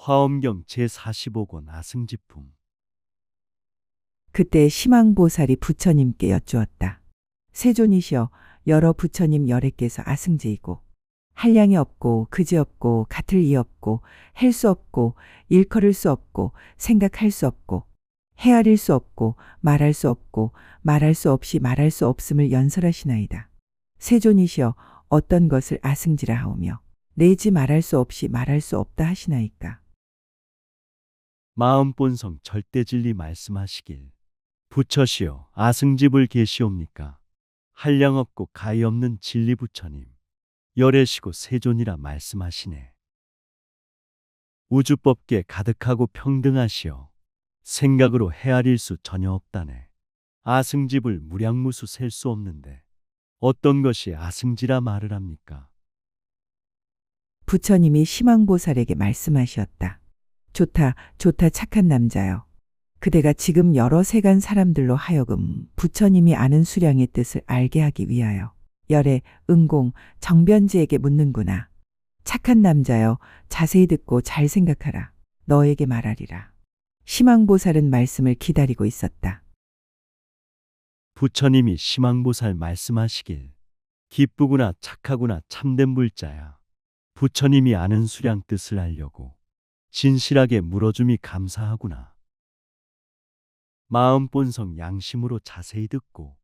화엄경 제45권 아승지품. 그때 희망보살이 부처님께 여쭈었다. 세존이시여, 여러 부처님 열애께서 아승제이고 한량이 없고 그지없고 같을 이 없고 헬 수 없고 일컬을 수 없고 생각할 수 없고 헤아릴 수 없고 말할 수 없고 말할 수 없이 말할 수 없음을 연설하시나이다. 세존이시여, 어떤 것을 아승지라 하오며 내지 말할 수 없이 말할 수 없다 하시나이까. 마음본성 절대진리 말씀하시길. 부처시여, 아승집을 계시옵니까? 한량 없고 가히 없는 진리 부처님, 열애시고 세존이라 말씀하시네. 우주법계 가득하고 평등하시어 생각으로 헤아릴 수 전혀 없다네. 아승집을 무량무수 셀 수 없는데 어떤 것이 아승지라 말을 합니까? 부처님이 희망보살에게 말씀하셨다. 좋다, 좋다 착한 남자여. 그대가 지금 여러 세간 사람들로 하여금 부처님이 아는 수량의 뜻을 알게 하기 위하여 열애, 응공, 정변지에게 묻는구나. 착한 남자여, 자세히 듣고 잘 생각하라. 너에게 말하리라. 희망보살은 말씀을 기다리고 있었다. 부처님이 희망보살 말씀하시길. 기쁘구나, 착하구나, 참된 불자야. 부처님이 아는 수량 뜻을 알려고 진실하게 물어줌이 감사하구나. 마음본성 양심으로 자세히 듣고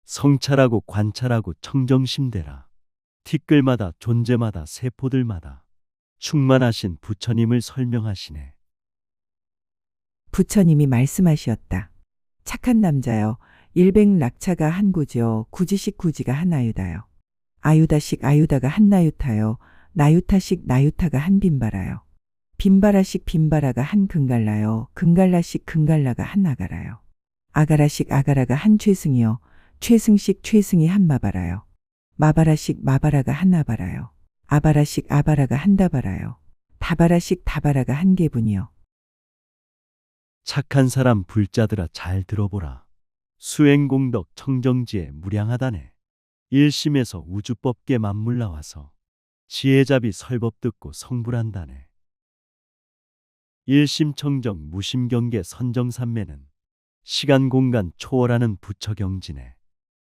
성찰하고 관찰하고 청정심대라. 티끌마다 존재마다 세포들마다 충만하신 부처님을 설명하시네. 부처님이 말씀하시었다. 착한 남자여, 일백락차가 한 구지요, 구지식 구지가 한 아유다요. 아유다식 아유다가 한 나유타요. 나유타식 나유타가 한 빈바라요. 빈바라식 빈바라가 한 금갈라요. 금갈라식 금갈라가 한 아가라요. 아가라식 아가라가 한 최승이요. 최승식 최승이 한 마바라요. 마바라식 마바라가 한 아바라요. 아바라식 아바라가 한 다바라요. 다바라식 다바라가 한 개분이요. 착한 사람 불자들아, 잘 들어보라. 수행공덕 청정지에 무량하다네. 일심에서 우주법계 만물 나와서 지혜잡이 설법 듣고 성불한다네. 일심청정 무심경계 선정삼매는 시간 공간 초월하는 부처경지네.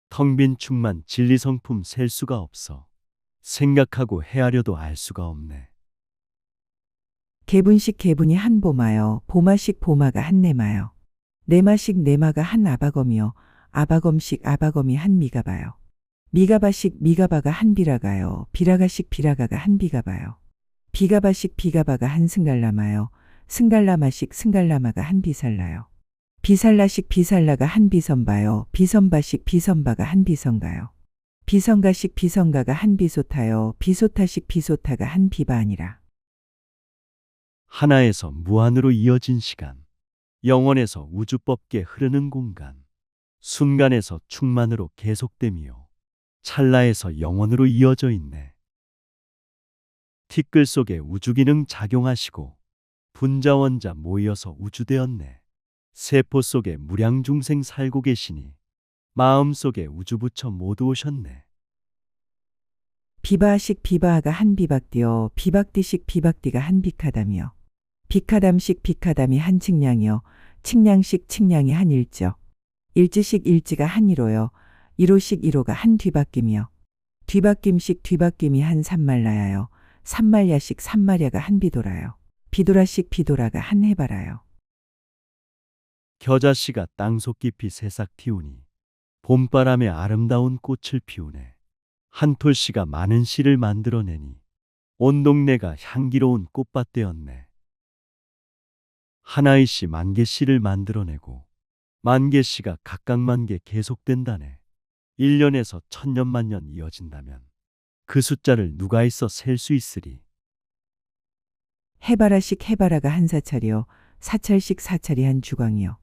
텅빈 충만 진리성품 셀 수가 없어 생각하고 헤아려도 알 수가 없네. 개분식 개분이 한 보마요. 보마식 보마가 한 네마요. 네마식 네마가 한 아바검이요. 아바검식 아바검이 한 미가바요. 미가바식 미가바가 한 비라가요. 비라가식 비라가가 한 비가바요. 비가바식 비가바가 한 승갈라마요. 승갈라마식 승갈라마가 한 비살라요. 비살라식 비살라가 한 비선바요. 비선바식 비선바가 한 비성가요. 비성가식 비성가가 한 비소타요. 비소타식 비소타가 한 비바 아니라. 하나에서 무한으로 이어진 시간, 영원에서 우주법계 흐르는 공간, 순간에서 충만으로 계속됨이요, 찰나에서 영원으로 이어져 있네. 티끌 속에 우주기능 작용하시고 분자원자 모여서 우주되었네. 세포 속에 무량중생 살고 계시니 마음 속에 우주부처 모두 오셨네. 비바식 비바하가 한 비박디요. 비박디식 비박디가 한 비카담이요. 비카담식 비카담이 한 칙량이요. 칙량식 칙량이 한 일죠. 일지식 일지가 한 일호요. 일호식 일호가 한 뒤바뀜이요. 뒤바뀜식 뒤바뀜이 한 삼말라야요. 삼말야식 삼말야가 한 비도라요. 비도라식 비도라가 한 해바라요. 겨자씨가 땅속 깊이 새싹 튀우니 봄바람에 아름다운 꽃을 피우네. 한 톨씨가 많은 씨를 만들어내니 온 동네가 향기로운 꽃밭 되었네. 하나의 씨 만개 씨를 만들어내고 만개 씨가 각각 만개 계속된다네. 1년에서 1000년만년 이어진다면 그 숫자를 누가 있어 셀 수 있으리. 해바라식 해바라가 한 사찰이요. 사찰식 사찰이 한 주광이요.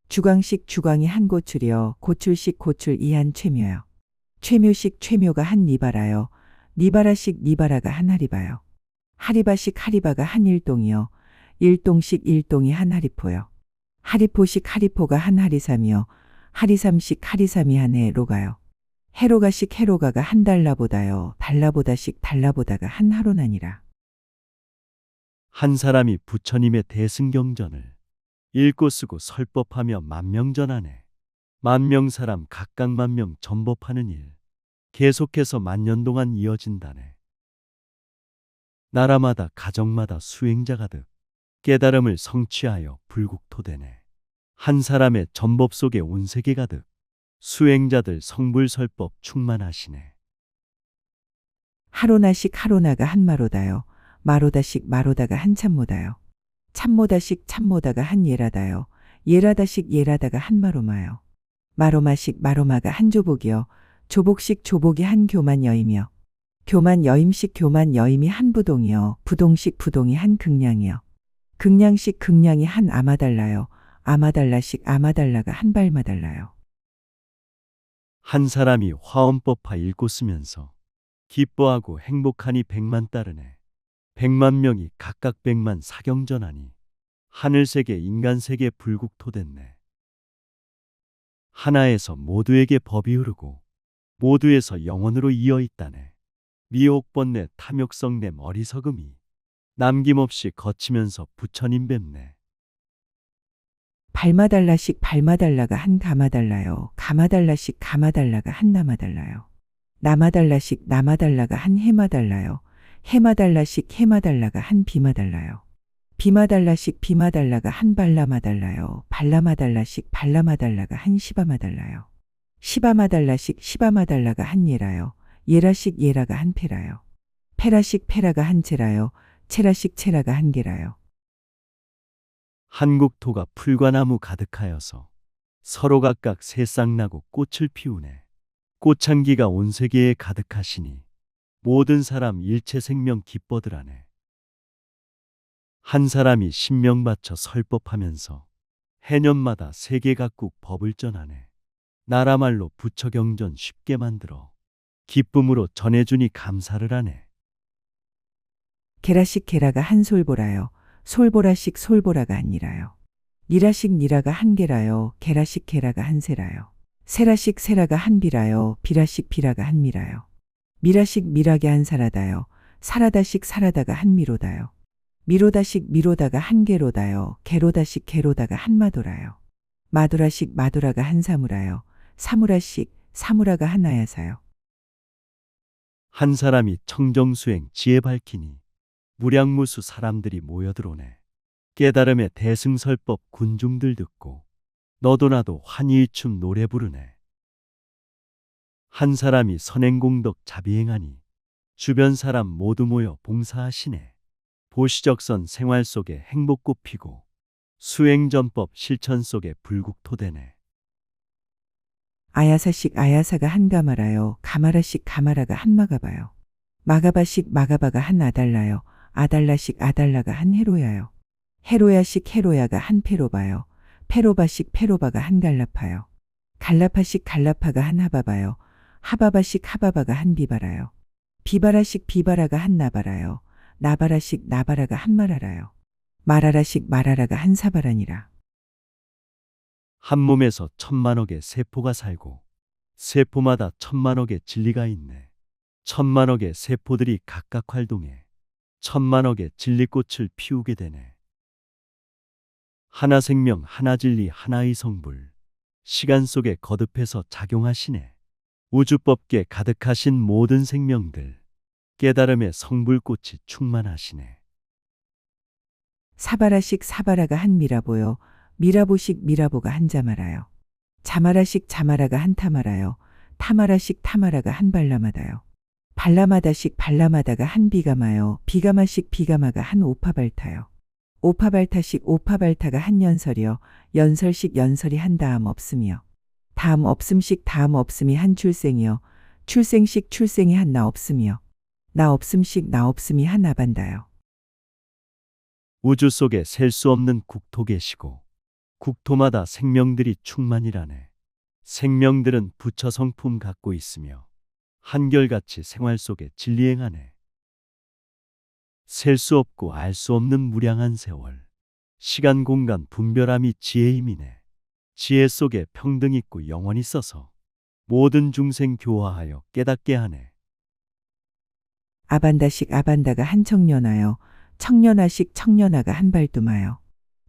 주광식 주광이 한 고출이요. 고출식 고출 이 한 최묘요. 최묘식 최묘가 한 니바라요. 니바라식 니바라가 한 하리바요. 하리바식 하리바가 한 일동이요. 일동식 일동이 한 하리포요. 하리포식 하리포가 한 하리삼이요. 하리삼식 하리삼이 한 해로가요. 해로가식 해로가가 한 달라보다요. 달라보다식 달라보다가 한 하로나니라. 한 사람이 부처님의 대승경전을 읽고 쓰고 설법하며 만명전하네. 만명 사람 각각 만명 전법하는 일 계속해서 만년 동안 이어진다네. 나라마다 가정마다 수행자 가득 깨달음을 성취하여 불국토되네. 한 사람의 전법 속에 온 세계 가득 수행자들 성불설법 충만하시네. 하로나식 하로나가 한마로다요. 마로다식 마로다가 한참모다요. 참모다식 참모다가 한예라다요. 예라다식 예라다가 한마로마요. 마로마식 마로마가 한조복이요. 조복식 조복이 한교만 여임이요. 교만 여임식 교만 여임이 한부동이요. 부동식 부동이 한극량이요. 극량식 극량이 한 아마달라요. 아마달라식 아마달라가 한발마달라요. 한 사람이 화엄법화 읽고 쓰면서 기뻐하고 행복하니 백만 따르네. 백만 명이 각각 백만 사경전하니 하늘세계 인간세계 불국토됐네. 하나에서 모두에게 법이 흐르고 모두에서 영원으로 이어 있다네. 미혹번뇌 탐욕성내 어리석음이 남김없이 거치면서 부처님 뵙네. 발마달라식 발마달라가 한 가마달라요. 가마달라식 가마달라가 한 나마달라요. 나마달라식 나마달라가 한 해마달라요. 해마달라식 해마달라가 한 비마달라요. 비마달라식 비마달라가 한 발라마달라요. 발라마달라식 발라마달라가 한 시바마달라요. 시바마달라식 시바마달라가 한 예라요. 예라식 예라가 한 페라요. 페라식 페라가 한 체라요. 체라식 체라가 한 게라요. 한국토가 풀과 나무 가득하여서 서로 각각 새싹나고 꽃을 피우네. 꽃향기가 온 세계에 가득하시니 모든 사람 일체 생명 기뻐들하네. 한 사람이 신명 바쳐 설법하면서 해년마다 세계 각국 법을 전하네. 나라말로 부처경전 쉽게 만들어 기쁨으로 전해주니 감사를 하네. 게라식 게라가 한 솔보라요. 솔보라식 솔보라가 한 니라요. 니라식 니라가 한 게라요. 게라식 게라가 한 세라요. 세라식 세라가 한 비라요. 비라식 비라가 한 미라요. 미라식 미라게 한 사라다요. 사라다식 사라다가 한 미로다요. 미로다식 미로다가 한 게로다요. 게로다식 게로다가 한 마도라요. 마도라식 마도라가 한 사무라요. 사무라식 사무라가 한 아야사요. 한 사람이 청정수행 지혜 밝히니 무량무수 사람들이 모여들어오네. 깨달음의 대승설법 군중들 듣고 너도 나도 환희일춤 노래 부르네. 한 사람이 선행공덕 자비행하니 주변 사람 모두 모여 봉사하시네. 보시적선 생활 속에 행복꽃 피고 수행전법 실천 속에 불국토되네. 아야사식 아야사가 한 가마라요. 가마라식 가마라가 한 마가바요. 마가바식 마가바가 한 아달라요. 아달라식 아달라가 한 헤로야요. 헤로야식 헤로야가 한 페로바요. 페로바식 페로바가 한 갈라파요. 갈라파식 갈라파가 한 하바바요. 하바바식 하바바가 한 비바라요. 비바라식 비바라가 한 나바라요. 나바라식 나바라가 한 마라라요. 마라라식 마라라가 한 사바라니라. 한 몸에서 천만억의 세포가 살고 세포마다 천만억의 진리가 있네. 천만억의 세포들이 각각 활동해 천만억의 진리꽃을 피우게 되네. 하나 생명, 하나 진리, 하나의 성불. 시간 속에 거듭해서 작용하시네. 우주법계 가득하신 모든 생명들. 깨달음의 성불꽃이 충만하시네. 사바라식 사바라가 한 미라보요. 미라보식 미라보가 한 자마라요. 자마라식 자마라가 한 타마라요. 타마라식 타마라가 한 발라마다요. 발라마다식 발라마다가 한 비가마요. 비가마식 비가마가 한 오파발타요. 오파발타식 오파발타가 한 연설이요. 연설식 연설이 한 다음 없음이요. 다음 없음식 다음 없음이 한 출생이요. 출생식 출생이 한 나 없음이요. 나 없음식 나 없음이 한 아반다요. 우주 속에 셀 수 없는 국토 계시고 국토마다 생명들이 충만이라네. 생명들은 부처 성품 갖고 있으며 한결같이 생활 속에 진리행하네. 셀 수 없고 알 수 없는 무량한 세월. 시간 공간 분별함이 지혜의 힘이네. 지혜 속에 평등 있고 영원히 있어서 모든 중생 교화하여 깨닫게 하네. 아반다식 아반다가 한 청년하여 청년아식 청년아가 한 발두마요.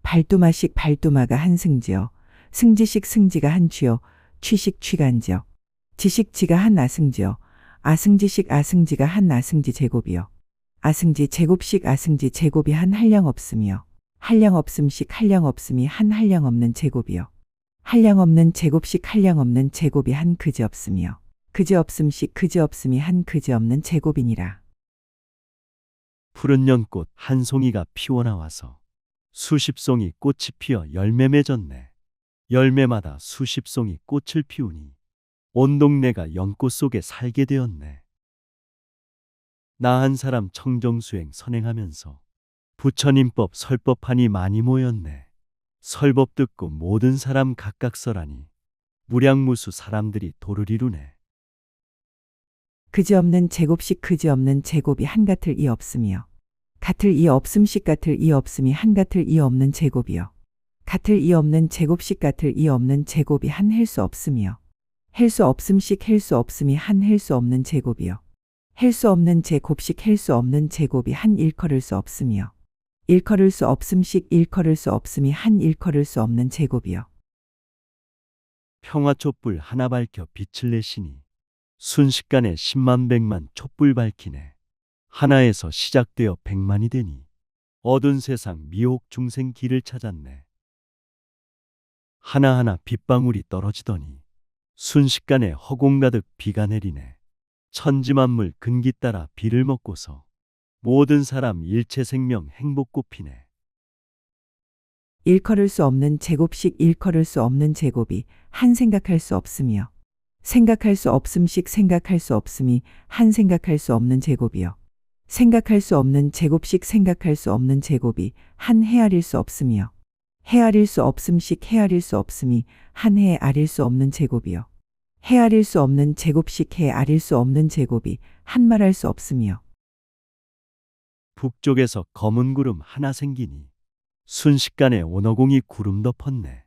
발두마식 발두마가 한 승지요. 승지식 승지가 한 쥐요. 취식 취간지요. 지식 지가 한 아승지요. 아승지식 아승지가 한 아승지 제곱이요. 아승지 제곱식 아승지 제곱이 한 한량 없음이요. 한량 없음식 한량 없음이 한 한량 없는 제곱이요. 한량 없는 제곱식 한량 없는 제곱이 한 그지 없음이요. 그지 없음식 그지 없음이 한 그지 없는 제곱이니라. 푸른 연꽃 한 송이가 피어나와서 수십 송이 꽃이 피어 열매 맺었네. 열매마다 수십 송이 꽃을 피우니 온 동네가 연꽃 속에 살게 되었네. 나 한 사람 청정수행 선행하면서 부처님법 설법하니 많이 모였네. 설법 듣고 모든 사람 각각 설하니 무량무수 사람들이 도를 이루네. 그지 없는 제곱식 그지 없는 제곱이 한 같을 이 없음이요. 같을 이 없음식 같을 이 없음이 한 같을 이 없는 제곱이요. 같을 이 없는 제곱식 같을 이 없는 제곱이 한 헬 수 없음이요. 헬 수 없음식 헬 수 없음이 한 헬 수 없는 제곱이요. 헬 수 없는 제곱식 헬 수 없는 제곱이 한 일컬을 수 없음이요. 일컬을 수 없음식 일컬을 수 없음이 한 일컬을 수 없는 제곱이요. 평화촛불 하나 밝혀 빛을 내시니 순식간에 10만 100만 촛불 밝히네. 하나에서 시작되어 100만이 되니 어두운 세상 미혹 중생 길을 찾았네. 하나하나 빗방울이 떨어지더니 순식간에 허공 가득 비가 내리네. 천지만물 근기 따라 비를 먹고서 모든 사람 일체 생명 행복 꽃피네. 일컬을 수 없는 제곱식 일컬을 수 없는 제곱이 한 생각할 수 없음이요. 생각할 수 없음식 생각할 수 없음이 한 생각할 수 없는 제곱이요. 생각할 수 없는 제곱식 생각할 수 없는 제곱이 한 헤아릴 수 없음이요. 헤아릴 수 없음식 헤아릴 수 없음이 한 헤아릴 수 없는 제곱이요. 헤아릴 수 없는 제곱식 헤아릴 수 없는 제곱이 한 말할 수 없음이요. 북쪽에서 검은 구름 하나 생기니 순식간에 온허공이 구름 덮었네.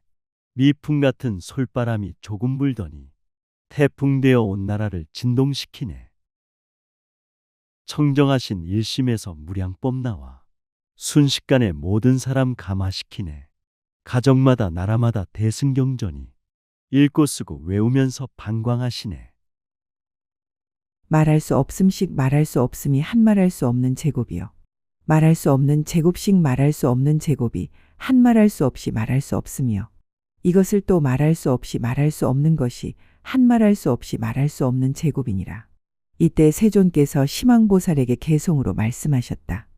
미풍 같은 솔바람이 조금 불더니 태풍되어 온 나라를 진동시키네. 청정하신 일심에서 무량법 나와 순식간에 모든 사람 감화시키네. 가정마다 나라마다 대승경전이 읽고 쓰고 외우면서 방광하시네. 말할 수 없음식 말할 수 없음이 한 말할 수 없는 제곱이요. 말할 수 없는 제곱식 말할 수 없는 제곱이 한 말할 수 없이 말할 수 없음이요. 이것을 또 말할 수 없이 말할 수 없는 것이 한 말할 수 없이 말할 수 없는 제곱이니라. 이때 세존께서 심왕보살에게 개송으로 말씀하셨다.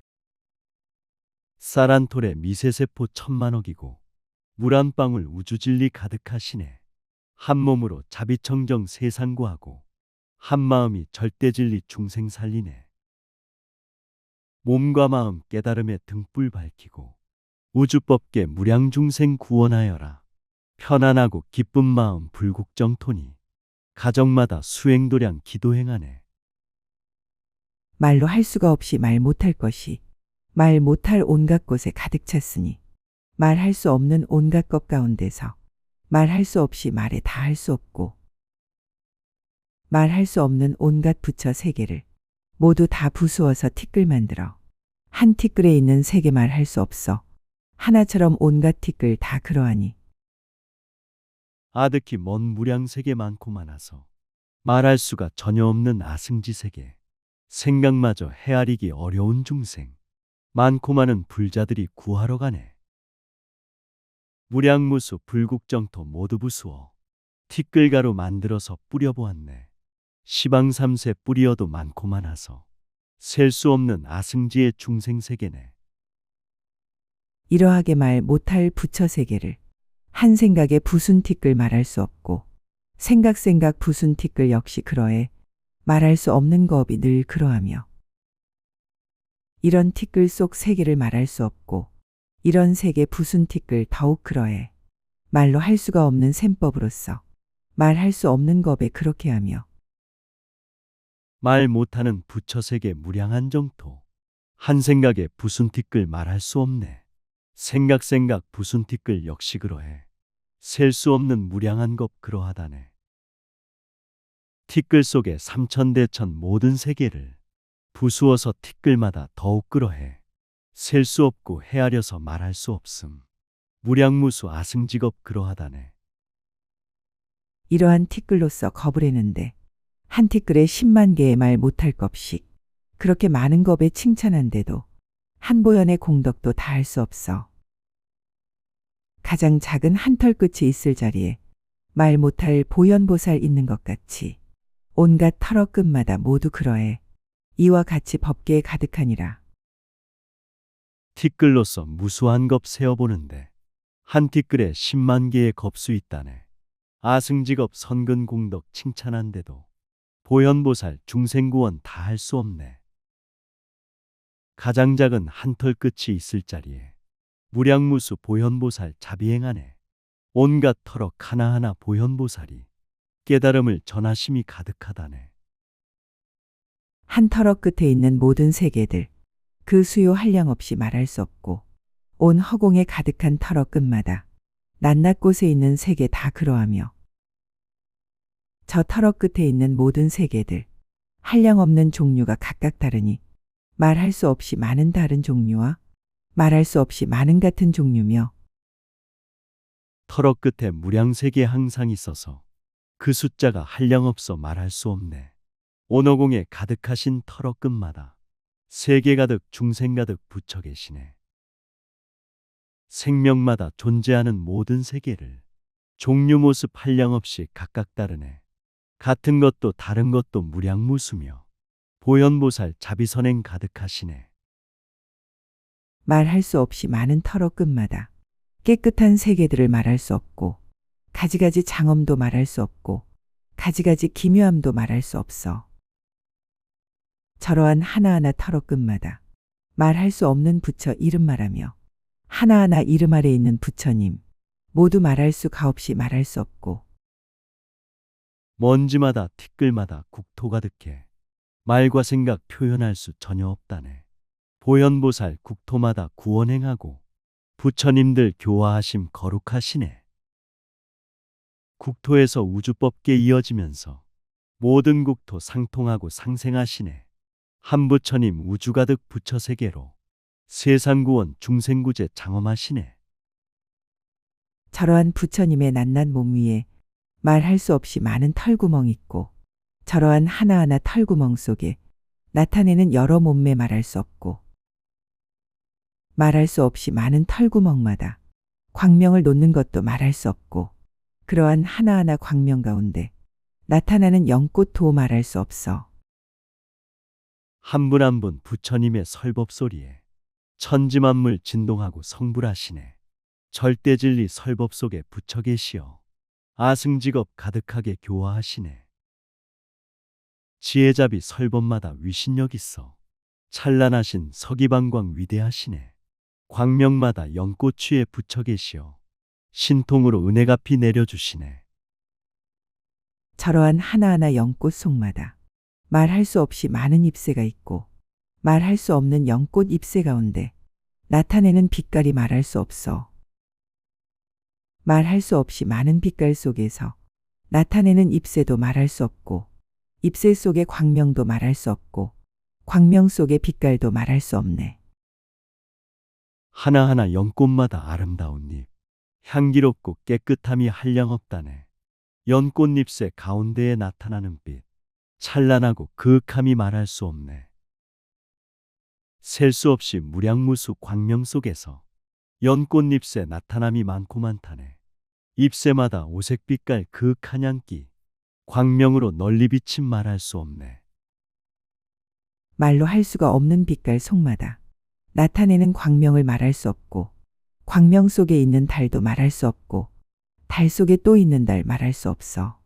쌀한톨에 미세세포 1000만억이고 물 한 방울 우주진리 가득하시네. 한 몸으로 자비청정 세상 구하고 한 마음이 절대진리 중생 살리네. 몸과 마음 깨달음의 등불 밝히고 우주법계 무량중생 구원하여라. 편안하고 기쁜 마음 불국정토니 가정마다 수행도량 기도행하네. 말로 할 수가 없이 말 못할 것이 말 못할 온갖 곳에 가득 찼으니 말할 수 없는 온갖 것 가운데서 말할 수 없이 말에 다 할 수 없고 말할 수 없는 온갖 부처 세계를 모두 다 부수어서 티끌 만들어 한 티끌에 있는 세계 말할 수 없어 하나처럼 온갖 티끌 다 그러하니 아득히 먼 무량세계 많고 많아서 말할 수가 전혀 없는 아승지세계. 생각마저 헤아리기 어려운 중생. 많고 많은 불자들이 구하러 가네. 무량무수 불국정토 모두 부수어 티끌가루 만들어서 뿌려보았네. 시방삼세 뿌리어도 많고 많아서 셀 수 없는 아승지의 중생세계네. 이러하게 말 못할 부처 세계를 한 생각에 부순 티끌 말할 수 없고 생각 부순 티끌 역시 그러해 말할 수 없는 것이 늘 그러하며 이런 티끌 속 세계를 말할 수 없고 이런 세계 부순 티끌 더욱 그러해 말로 할 수가 없는 셈법으로서 말할 수 없는 법에 그렇게 하며 말 못하는 부처세계 무량한 정토. 한 생각에 부순 티끌 말할 수 없네. 생각 부순 티끌 역시 그러해 셀 수 없는 무량한 것 그러하다네. 티끌 속에 삼천대천 모든 세계를 부수어서 티끌마다 더욱 그러해 셀 수 없고 헤아려서 말할 수 없음. 무량무수 아승직업 그러하다네. 이러한 티끌로서 겁을했는데 한 티끌에 10만 개의 말 못할 껍씩 그렇게 많은 겁에 칭찬한데도 한 보현의 공덕도 다할 수 없어. 가장 작은 한 털 끝이 있을 자리에 말 못할 보현보살 있는 것 같이 온갖 털어 끝마다 모두 그러해 이와 같이 법계에 가득하니라. 티끌로서 무수한 겁 세어보는데 한 티끌에 10만 개의 겁수 있다네. 아승직업 선근공덕 칭찬한데도 보현보살 중생구원 다 할 수 없네. 가장 작은 한 털 끝이 있을 자리에 무량무수 보현보살 자비행하네. 온갖 터럭 하나하나 보현보살이 깨달음을 전하심이 가득하다네. 한 털어 끝에 있는 모든 세계들 그 수요 한량 없이 말할 수 없고 온 허공에 가득한 털어 끝마다 낱낱 곳에 있는 세계 다 그러하며 저 털어 끝에 있는 모든 세계들 한량 없는 종류가 각각 다르니 말할 수 없이 많은 다른 종류와 말할 수 없이 많은 같은 종류며 터럭 끝에 무량세계 항상 있어서 그 숫자가 한량없어 말할 수 없네. 온허공에 가득하신 터럭 끝마다 세계 가득 중생 가득 부처 계시네. 생명마다 존재하는 모든 세계를 종류 모습 한량없이 각각 다르네. 같은 것도 다른 것도 무량무수며 보현보살 자비선행 가득하시네. 말할 수 없이 많은 털어 끝마다 깨끗한 세계들을 말할 수 없고 가지가지 장엄도 말할 수 없고 가지가지 기묘함도 말할 수 없어. 저러한 하나하나 털어 끝마다 말할 수 없는 부처 이름 말하며 하나하나 이름 아래 있는 부처님 모두 말할 수가 없이 말할 수 없고 먼지마다 티끌마다 국토 가득해 말과 생각 표현할 수 전혀 없다네. 보현보살 국토마다 구원행하고 부처님들 교화하심 거룩하시네. 국토에서 우주법계 이어지면서 모든 국토 상통하고 상생하시네. 한 부처님 우주 가득 부처 세계로 세상 구원 중생구제 장엄하시네. 저러한 부처님의 낱낱 몸 위에 말할 수 없이 많은 털구멍 있고 저러한 하나하나 털구멍 속에 나타내는 여러 몸매 말할 수 없고 말할 수 없이 많은 털구멍마다 광명을 놓는 것도 말할 수 없고 그러한 하나하나 광명 가운데 나타나는 연꽃도 말할 수 없어. 한 분 한 분 부처님의 설법 소리에 천지만물 진동하고 성불하시네. 절대진리 설법 속에 부처 계시어 아승직업 가득하게 교화하시네. 지혜자비 설법마다 위신력 있어 찬란하신 서기방광 위대하시네. 광명마다 연꽃취에 부처 계시어 신통으로 은혜 갚이 내려주시네. 저러한 하나하나 연꽃 속마다 말할 수 없이 많은 잎새가 있고 말할 수 없는 연꽃 잎새 가운데 나타내는 빛깔이 말할 수 없어. 말할 수 없이 많은 빛깔 속에서 나타내는 잎새도 말할 수 없고 잎새 속의 광명도 말할 수 없고 광명 속의 빛깔도 말할 수 없네. 하나하나 연꽃마다 아름다운 잎, 향기롭고 깨끗함이 한량없다네. 연꽃잎새 가운데에 나타나는 빛, 찬란하고 그윽함이 말할 수 없네. 셀 수 없이 무량무수 광명 속에서 연꽃잎새 나타남이 많고 많다네. 잎새마다 오색빛깔 그윽한 향기, 광명으로 널리 비친 말할 수 없네. 말로 할 수가 없는 빛깔 속마다 나타내는 광명을 말할 수 없고 광명 속에 있는 달도 말할 수 없고 달 속에 또 있는 달 말할 수 없어.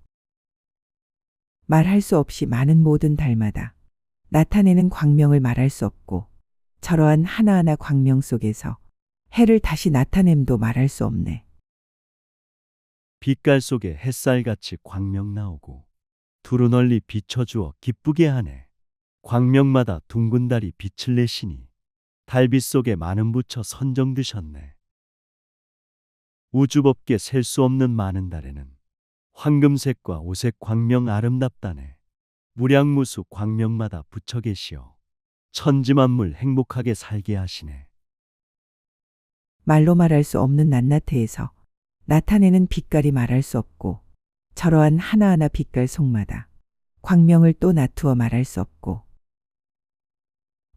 말할 수 없이 많은 모든 달마다 나타내는 광명을 말할 수 없고 저러한 하나하나 광명 속에서 해를 다시 나타냄도 말할 수 없네. 빛깔 속에 햇살같이 광명 나오고 두루 널리 비춰주어 기쁘게 하네. 광명마다 둥근 달이 빛을 내시니 달빛 속에 많은 부처 선정드셨네. 우주법계 셀 수 없는 많은 달에는 황금색과 오색 광명 아름답다네. 무량무수 광명마다 부처 계시어 천지만물 행복하게 살게 하시네. 말로 말할 수 없는 낱낱해에서 나타내는 빛깔이 말할 수 없고 저러한 하나하나 빛깔 속마다 광명을 또 나투어 말할 수 없고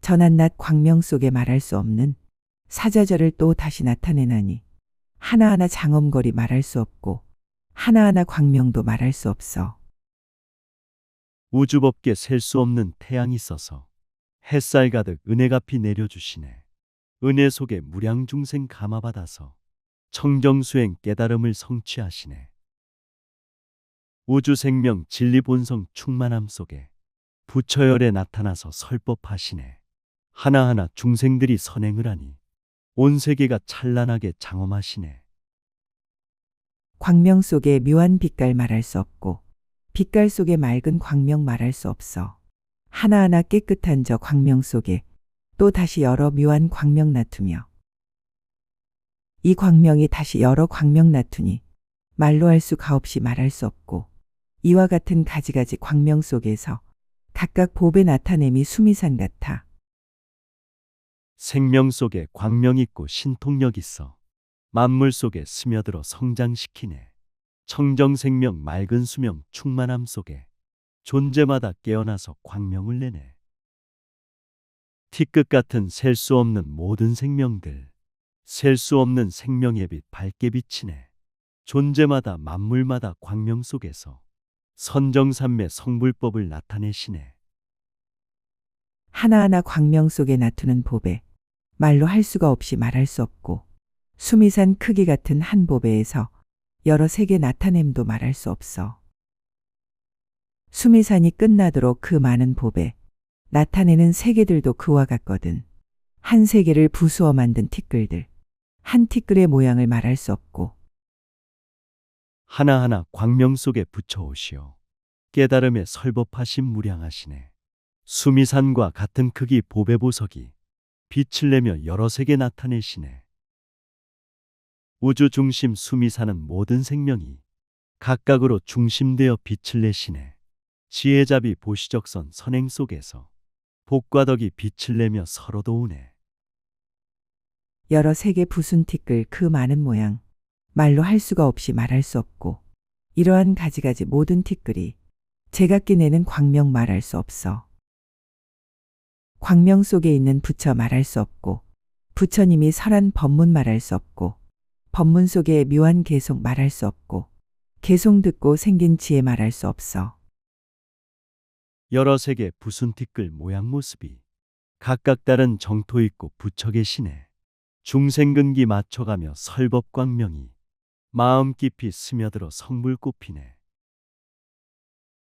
저 낱낱 광명 속에 말할 수 없는 사자절을 또 다시 나타내나니 하나하나 장엄거리 말할 수 없고 하나하나 광명도 말할 수 없어. 우주법계 셀 수 없는 태양이 써서 햇살 가득 은혜가피 내려주시네. 은혜 속에 무량중생 감화받아서 청정수행 깨달음을 성취하시네. 우주생명 진리본성 충만함 속에 부처열에 나타나서 설법하시네. 하나하나 중생들이 선행을 하니 온 세계가 찬란하게 장엄하시네. 광명 속에 묘한 빛깔 말할 수 없고 빛깔 속에 맑은 광명 말할 수 없어. 하나하나 깨끗한 저 광명 속에 또 다시 여러 묘한 광명 나투며 이 광명이 다시 여러 광명 나투니 말로 할 수가 없이 말할 수 없고 이와 같은 가지가지 광명 속에서 각각 법에 나타냄이 수미산 같아. 생명 속에 광명 있고 신통력 있어 만물 속에 스며들어 성장시키네. 청정생명 맑은 수명 충만함 속에 존재마다 깨어나서 광명을 내네. 티끝 같은 셀 수 없는 모든 생명들, 셀 수 없는 생명의 빛 밝게 비치네. 존재마다 만물마다 광명 속에서 선정삼매 성불법을 나타내시네. 하나하나 광명 속에 나투는 법에 말로 할 수가 없이 말할 수 없고 수미산 크기 같은 한 법에서 여러 세계 나타냄도 말할 수 없어. 수미산이 끝나도록 그 많은 법에 나타내는 세계들도 그와 같거든. 한 세계를 부수어 만든 티끌들, 한 티끌의 모양을 말할 수 없고 하나하나 광명 속에 붙여오시오. 깨달음에 설법하심 무량하시네. 수미산과 같은 크기 보배 보석이 빛을 내며 여러 세계 나타내시네. 우주 중심 수미산은 모든 생명이 각각으로 중심되어 빛을 내시네. 지혜자비 보시적선 선행 속에서 복과 덕이 빛을 내며 서로 도우네. 여러 세계 부순 티끌 그 많은 모양 말로 할 수가 없이 말할 수 없고 이러한 가지가지 모든 티끌이 제각기 내는 광명 말할 수 없어. 광명 속에 있는 부처 말할 수 없고 부처님이 설한 법문 말할 수 없고 법문 속에 묘한 개송 말할 수 없고 개송 듣고 생긴 지혜 말할 수 없어. 여러 세계 부순티끌 모양 모습이 각각 다른 정토 있고 부처 계시네. 중생근기 맞춰가며 설법광명이 마음 깊이 스며들어 성불 꽃피네.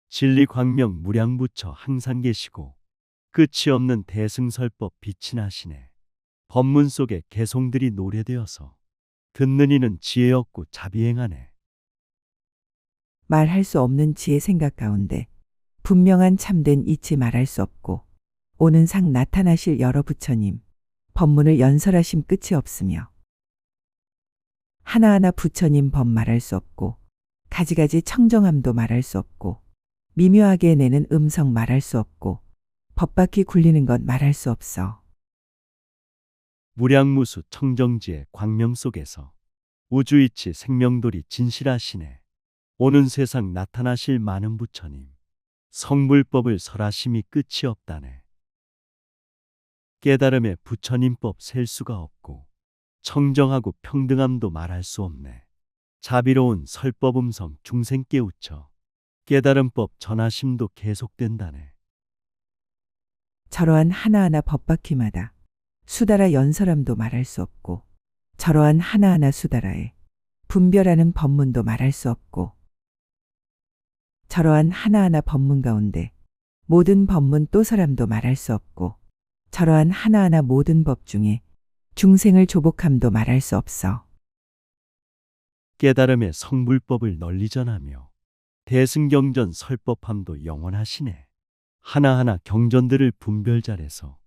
진리광명 무량부처 항상 계시고 끝이 없는 대승설법 빛이 나시네. 법문 속에 개송들이 노래되어서 듣는 이는 지혜 얻고 자비행하네. 말할 수 없는 지혜 생각 가운데 분명한 참된 이치 말할 수 없고 오는 상 나타나실 여러 부처님 법문을 연설하심 끝이 없으며 하나하나 부처님 법 말할 수 없고 가지가지 청정함도 말할 수 없고 미묘하게 내는 음성 말할 수 없고 법바퀴 굴리는 것 말할 수 없어. 무량무수 청정지의 광명 속에서 우주이치 생명돌이 진실하시네. 오는 세상 나타나실 많은 부처님 성불법을 설하심이 끝이 없다네. 깨달음의 부처님법 셀 수가 없고 청정하고 평등함도 말할 수 없네. 자비로운 설법음성 중생 깨우쳐 깨달음법 전하심도 계속된다네. 저러한 하나하나 법바퀴마다 수다라 연설함도 말할 수 없고 저러한 하나하나 수다라에 분별하는 법문도 말할 수 없고 저러한 하나하나 법문 가운데 모든 법문 또 사람도 말할 수 없고 저러한 하나하나 모든 법 중에 중생을 조복함도 말할 수 없어. 깨달음의 성불법을 널리 전하며 대승경전 설법함도 영원하시네. 하나하나 경전들을 분별 잘해서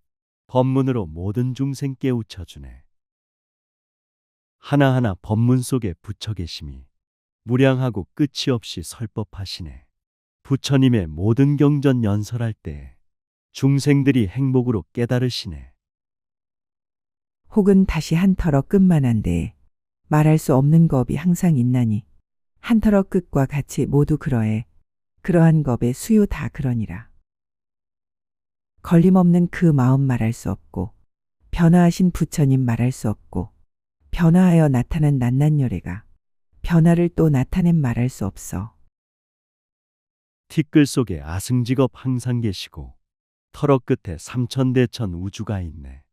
법문으로 모든 중생 깨우쳐주네. 하나하나 법문 속에 부처 계심이 무량하고 끝이 없이 설법하시네. 부처님의 모든 경전 연설할 때 중생들이 행복으로 깨달으시네. 혹은 다시 한 터럭 끝만한데 말할 수 없는 겁이 항상 있나니 한 터럭 끝과 같이 모두 그러해 그러한 겁의 수요 다 그러니라. 걸림없는 그 마음 말할 수 없고 변화하신 부처님 말할 수 없고 변화하여 나타난 낱낱열애가 변화를 또 나타낸 말할 수 없어. 티끌 속에 아승직업 항상 계시고 터럭 끝에 삼천대천 우주가 있네.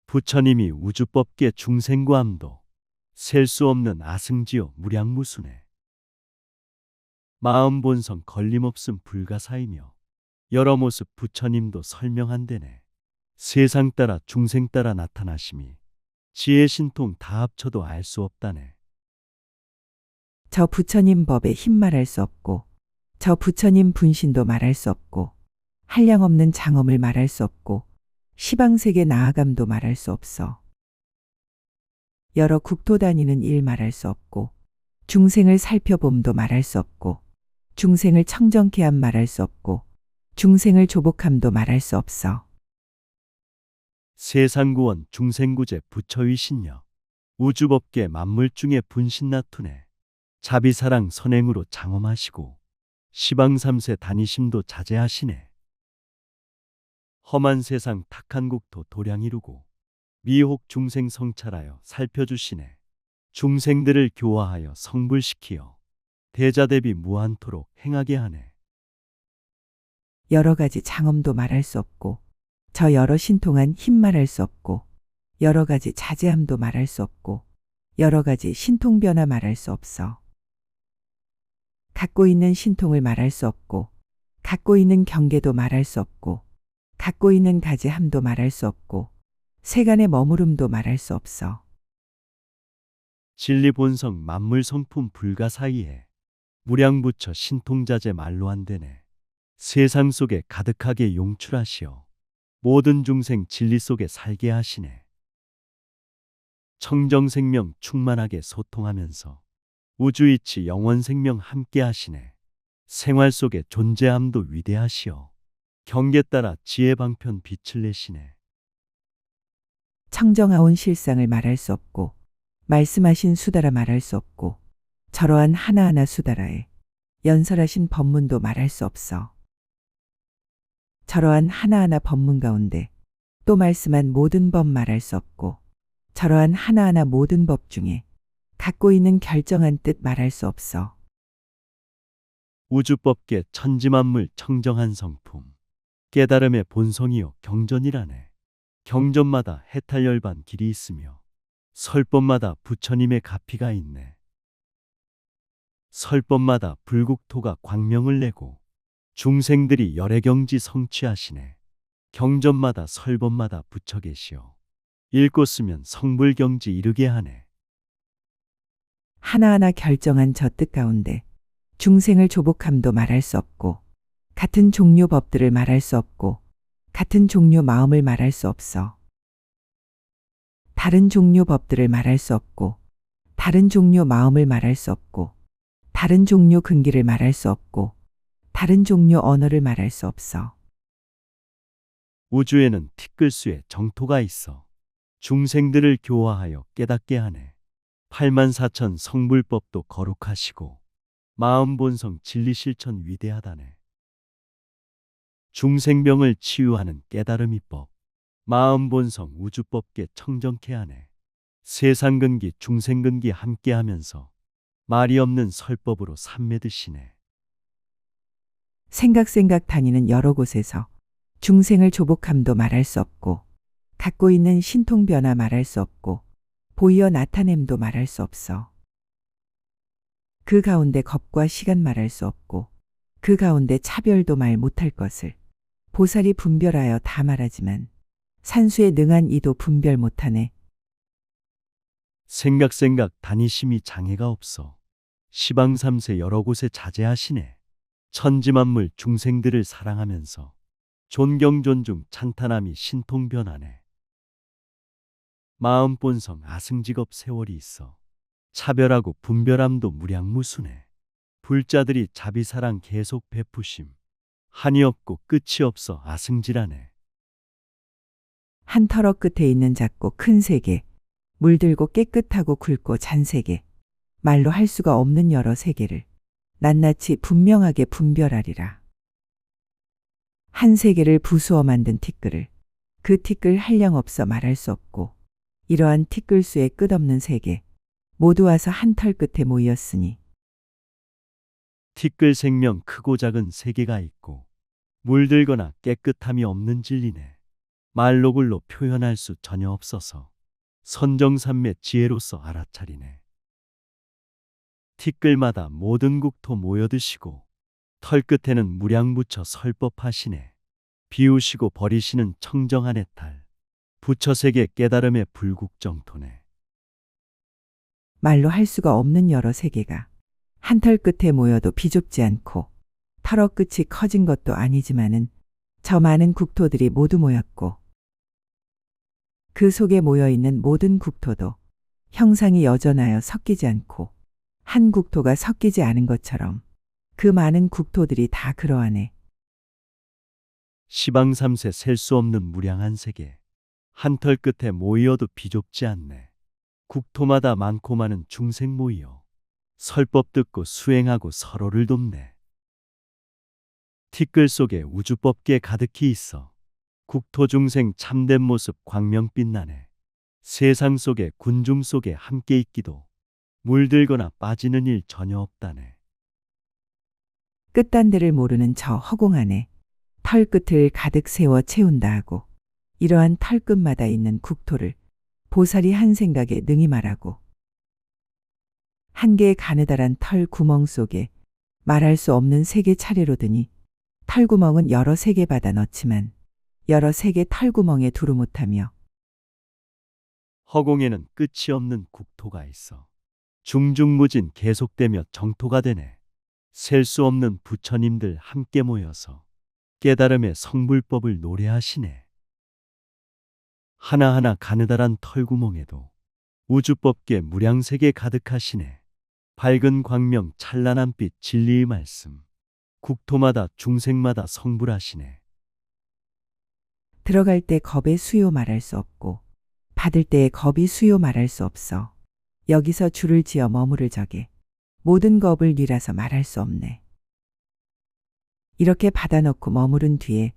부처님이 우주법계 중생구함도 셀 수 없는 아승지요 무량무수네. 마음 본성 걸림없음 불가사이며 여러 모습 부처님도 설명한대네. 세상 따라 중생 따라 나타나심이 지혜 신통 다 합쳐도 알 수 없다네. 저 부처님 법에 힘 말할 수 없고 저 부처님 분신도 말할 수 없고 한량없는 장엄을 말할 수 없고 시방세계 나아감도 말할 수 없어. 여러 국토 다니는 일 말할 수 없고 중생을 살펴봄도 말할 수 없고 중생을 청정케 함 말할 수 없고 중생을 조복함도 말할 수 없어. 세상구원 중생구제 부처위신여 우주법계 만물 중에 분신나투네. 자비사랑 선행으로 장엄하시고 시방삼세 다니심도 자제하시네. 험한 세상 탁한 국토 도량 이루고 미혹 중생 성찰하여 살펴주시네. 중생들을 교화하여 성불시키어 대자대비 무한토록 행하게 하네. 여러 가지 장엄도 말할 수 없고 저 여러 신통한 힘 말할 수 없고 여러 가지 자제함도 말할 수 없고 여러 가지 신통변화 말할 수 없어. 갖고 있는 신통을 말할 수 없고 갖고 있는 경계도 말할 수 없고 갖고 있는 가지함도 말할 수 없고 세간의 머무름도 말할 수 없어. 진리 본성 만물 성품 불가사의해 무량부처 신통자재 말로 한대네. 세상 속에 가득하게 용출하시어 모든 중생 진리 속에 살게 하시네. 청정생명 충만하게 소통하면서 우주이치 영원생명 함께 하시네. 생활 속에 존재함도 위대하시어 경계 따라 지혜방편 빛을 내시네. 청정하온 실상을 말할 수 없고 말씀하신 수다라 말할 수 없고 저러한 하나하나 수다라에 연설하신 법문도 말할 수 없어. 저러한 하나하나 법문 가운데 또 말씀한 모든 법 말할 수 없고 저러한 하나하나 모든 법 중에 갖고 있는 결정한 뜻 말할 수 없어. 우주법계 천지만물 청정한 성품 깨달음의 본성이요 경전이라네. 경전마다 해탈열반 길이 있으며 설법마다 부처님의 가피가 있네. 설법마다 불국토가 광명을 내고 중생들이 열애경지 성취하시네. 경전마다 설법마다 부처 계시어 읽고 쓰면 성불경지 이르게 하네. 하나하나 결정한 저 뜻 가운데 중생을 조복함도 말할 수 없고 같은 종류 법들을 말할 수 없고 같은 종류 마음을 말할 수 없어. 다른 종류 법들을 말할 수 없고 다른 종류 마음을 말할 수 없고 다른 종류 근기를 말할 수 없고 다른 종류 언어를 말할 수 없어. 우주에는 티끌수에 정토가 있어 중생들을 교화하여 깨닫게 하네. 84,000 성불법도 거룩하시고 마음 본성 진리 실천 위대하다네. 중생병을 치유하는 깨달음이법 마음 본성 우주법계 청정케 하네. 세상 근기 중생 근기 함께하면서 말이 없는 설법으로 삼매드시네. 생각 다니는 여러 곳에서 중생을 조복함도 말할 수 없고 갖고 있는 신통변화 말할 수 없고 보이어 나타냄도 말할 수 없어. 그 가운데 겁과 시간 말할 수 없고 그 가운데 차별도 말 못할 것을 보살이 분별하여 다 말하지만 산수에 능한 이도 분별 못하네. 생각 다니심이 장애가 없어 시방삼세 여러 곳에 자제하시네. 천지만물 중생들을 사랑하면서 존경 존중 찬탄함이 신통변하네. 마음 본성 아승직업 세월이 있어 차별하고 분별함도 무량무수네. 불자들이 자비사랑 계속 베푸심 한이 없고 끝이 없어 아승질하네. 한 터럭 끝에 있는 작고 큰 세계 물들고 깨끗하고 굵고 잔 세계, 말로 할 수가 없는 여러 세계를 낱낱이 분명하게 분별하리라. 한 세계를 부수어 만든 티끌을 그 티끌 한량없어 말할 수 없고 이러한 티끌 수의 끝없는 세계 모두 와서 한 털 끝에 모이었으니 티끌 생명 크고 작은 세계가 있고 물들거나 깨끗함이 없는 진리네. 말로 글로 표현할 수 전혀 없어서 선정산매 지혜로서 알아차리네. 티끌마다 모든 국토 모여드시고 털끝에는 무량 붙여 설법하시네. 비우시고 버리시는 청정한의 탈 부처세계 깨달음의 불국정토네. 말로 할 수가 없는 여러 세계가 한 털 끝에 모여도 비좁지 않고 털어 끝이 커진 것도 아니지만은 저 많은 국토들이 모두 모였고 그 속에 모여 있는 모든 국토도 형상이 여전하여 섞이지 않고 한 국토가 섞이지 않은 것처럼 그 많은 국토들이 다 그러하네. 시방삼세 셀 수 없는 무량한 세계 한 털 끝에 모이어도 비좁지 않네. 국토마다 많고 많은 중생 모이어 설법 듣고 수행하고 서로를 돕네. 티끌 속에 우주법계 가득히 있어 국토 중생 참된 모습 광명 빛나네. 세상 속에 군중 속에 함께 있기도 물들거나 빠지는 일 전혀 없다네. 끝단대를 모르는 저 허공 안에 털 끝을 가득 세워 채운다 하고 이러한 털 끝마다 있는 국토를 보살이 한 생각에 능히 말하고 한 개의 가느다란 털 구멍 속에 말할 수 없는 세계 차례로 드니 털구멍은 여러 세계 받아 넣지만 여러 세계 털구멍에 두루 못하며 허공에는 끝이 없는 국토가 있어 중중무진 계속되며 정토가 되네. 셀 수 없는 부처님들 함께 모여서 깨달음의 성불법을 노래하시네. 하나하나 가느다란 털구멍에도 우주법계 무량세계 가득하시네. 밝은 광명 찬란한 빛 진리의 말씀 국토마다 중생마다 성불하시네. 들어갈 때 겁의 수요 말할 수 없고 받을 때의 겁이 수요 말할 수 없어 여기서 줄을 지어 머무를 적에 모든 겁을 뉘라서 말할 수 없네. 이렇게 받아놓고 머무른 뒤에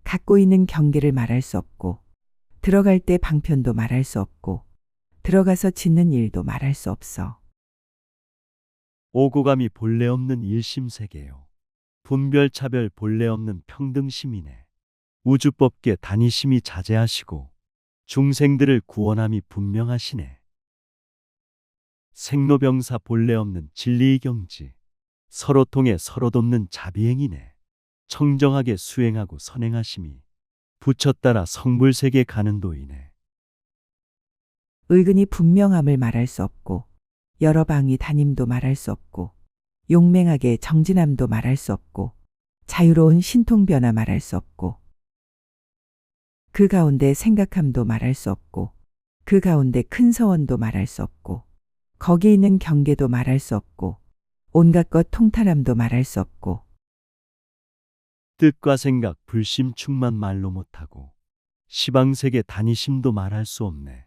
갖고 있는 경계를 말할 수 없고 들어갈 때 방편도 말할 수 없고 들어가서 짓는 일도 말할 수 없어. 오고감이 본래 없는 일심세계요. 분별차별 본래 없는 평등심이네. 우주법계 단위심이 자제하시고 중생들을 구원함이 분명하시네. 생로병사 본래 없는 진리의 경지 서로 통해 서로 돕는 자비행이네. 청정하게 수행하고 선행하심이 부처 따라 성불세계 가는 도이네. 의근이 분명함을 말할 수 없고 여러 방위 다님도 말할 수 없고 용맹하게 정진함도 말할 수 없고 자유로운 신통변화 말할 수 없고 그 가운데 생각함도 말할 수 없고 그 가운데 큰 서원도 말할 수 없고 거기 있는 경계도 말할 수 없고 온갖 것 통탈함도 말할 수 없고 뜻과 생각 불심 충만 말로 못하고 시방세계 단위심도 말할 수 없네.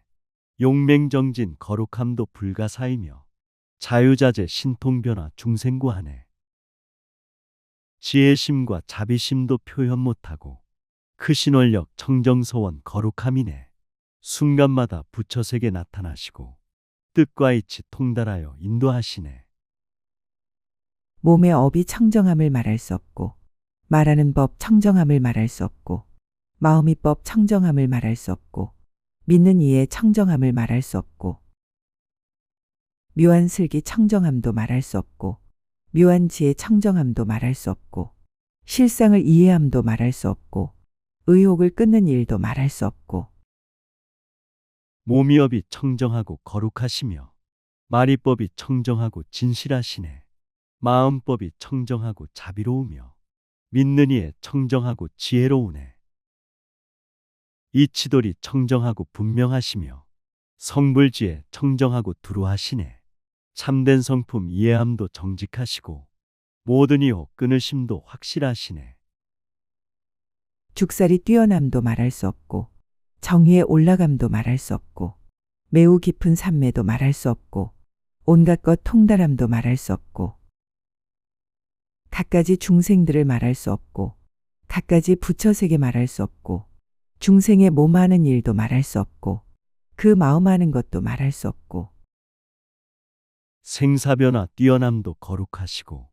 용맹정진 거룩함도 불가사이며 자유자재 신통변화 중생구하네. 지혜심과 자비심도 표현 못하고 크신 원력 청정서원 거룩함이네. 순간마다 부처세계 나타나시고 뜻과 이치 통달하여 인도하시네. 몸의 업이 청정함을 말할 수 없고 말하는 법 청정함을 말할 수 없고 마음의 법 청정함을 말할 수 없고 믿는 이의 청정함을 말할 수 없고 묘한 슬기 청정함도 말할 수 없고 묘한 지혜 청정함도 말할 수 없고 실상을 이해함도 말할 수 없고 의혹을 끊는 일도 말할 수 없고 몸이업이 청정하고 거룩하시며 말이법이 청정하고 진실하시네. 마음법이 청정하고 자비로우며 믿는 이에 청정하고 지혜로우네. 이치돌이 청정하고 분명하시며 성불지에 청정하고 두루하시네. 참된 성품 이해함도 정직하시고 모든 이호 끊으심도 확실하시네. 죽살이 뛰어남도 말할 수 없고 정의에 올라감도 말할 수 없고 매우 깊은 산매도 말할 수 없고 온갖 것 통달함도 말할 수 없고 갖가지 중생들을 말할 수 없고 갖가지 부처세계 말할 수 없고 중생의 몸하는 일도 말할 수 없고 그 마음하는 것도 말할 수 없고 생사변화 뛰어남도 거룩하시고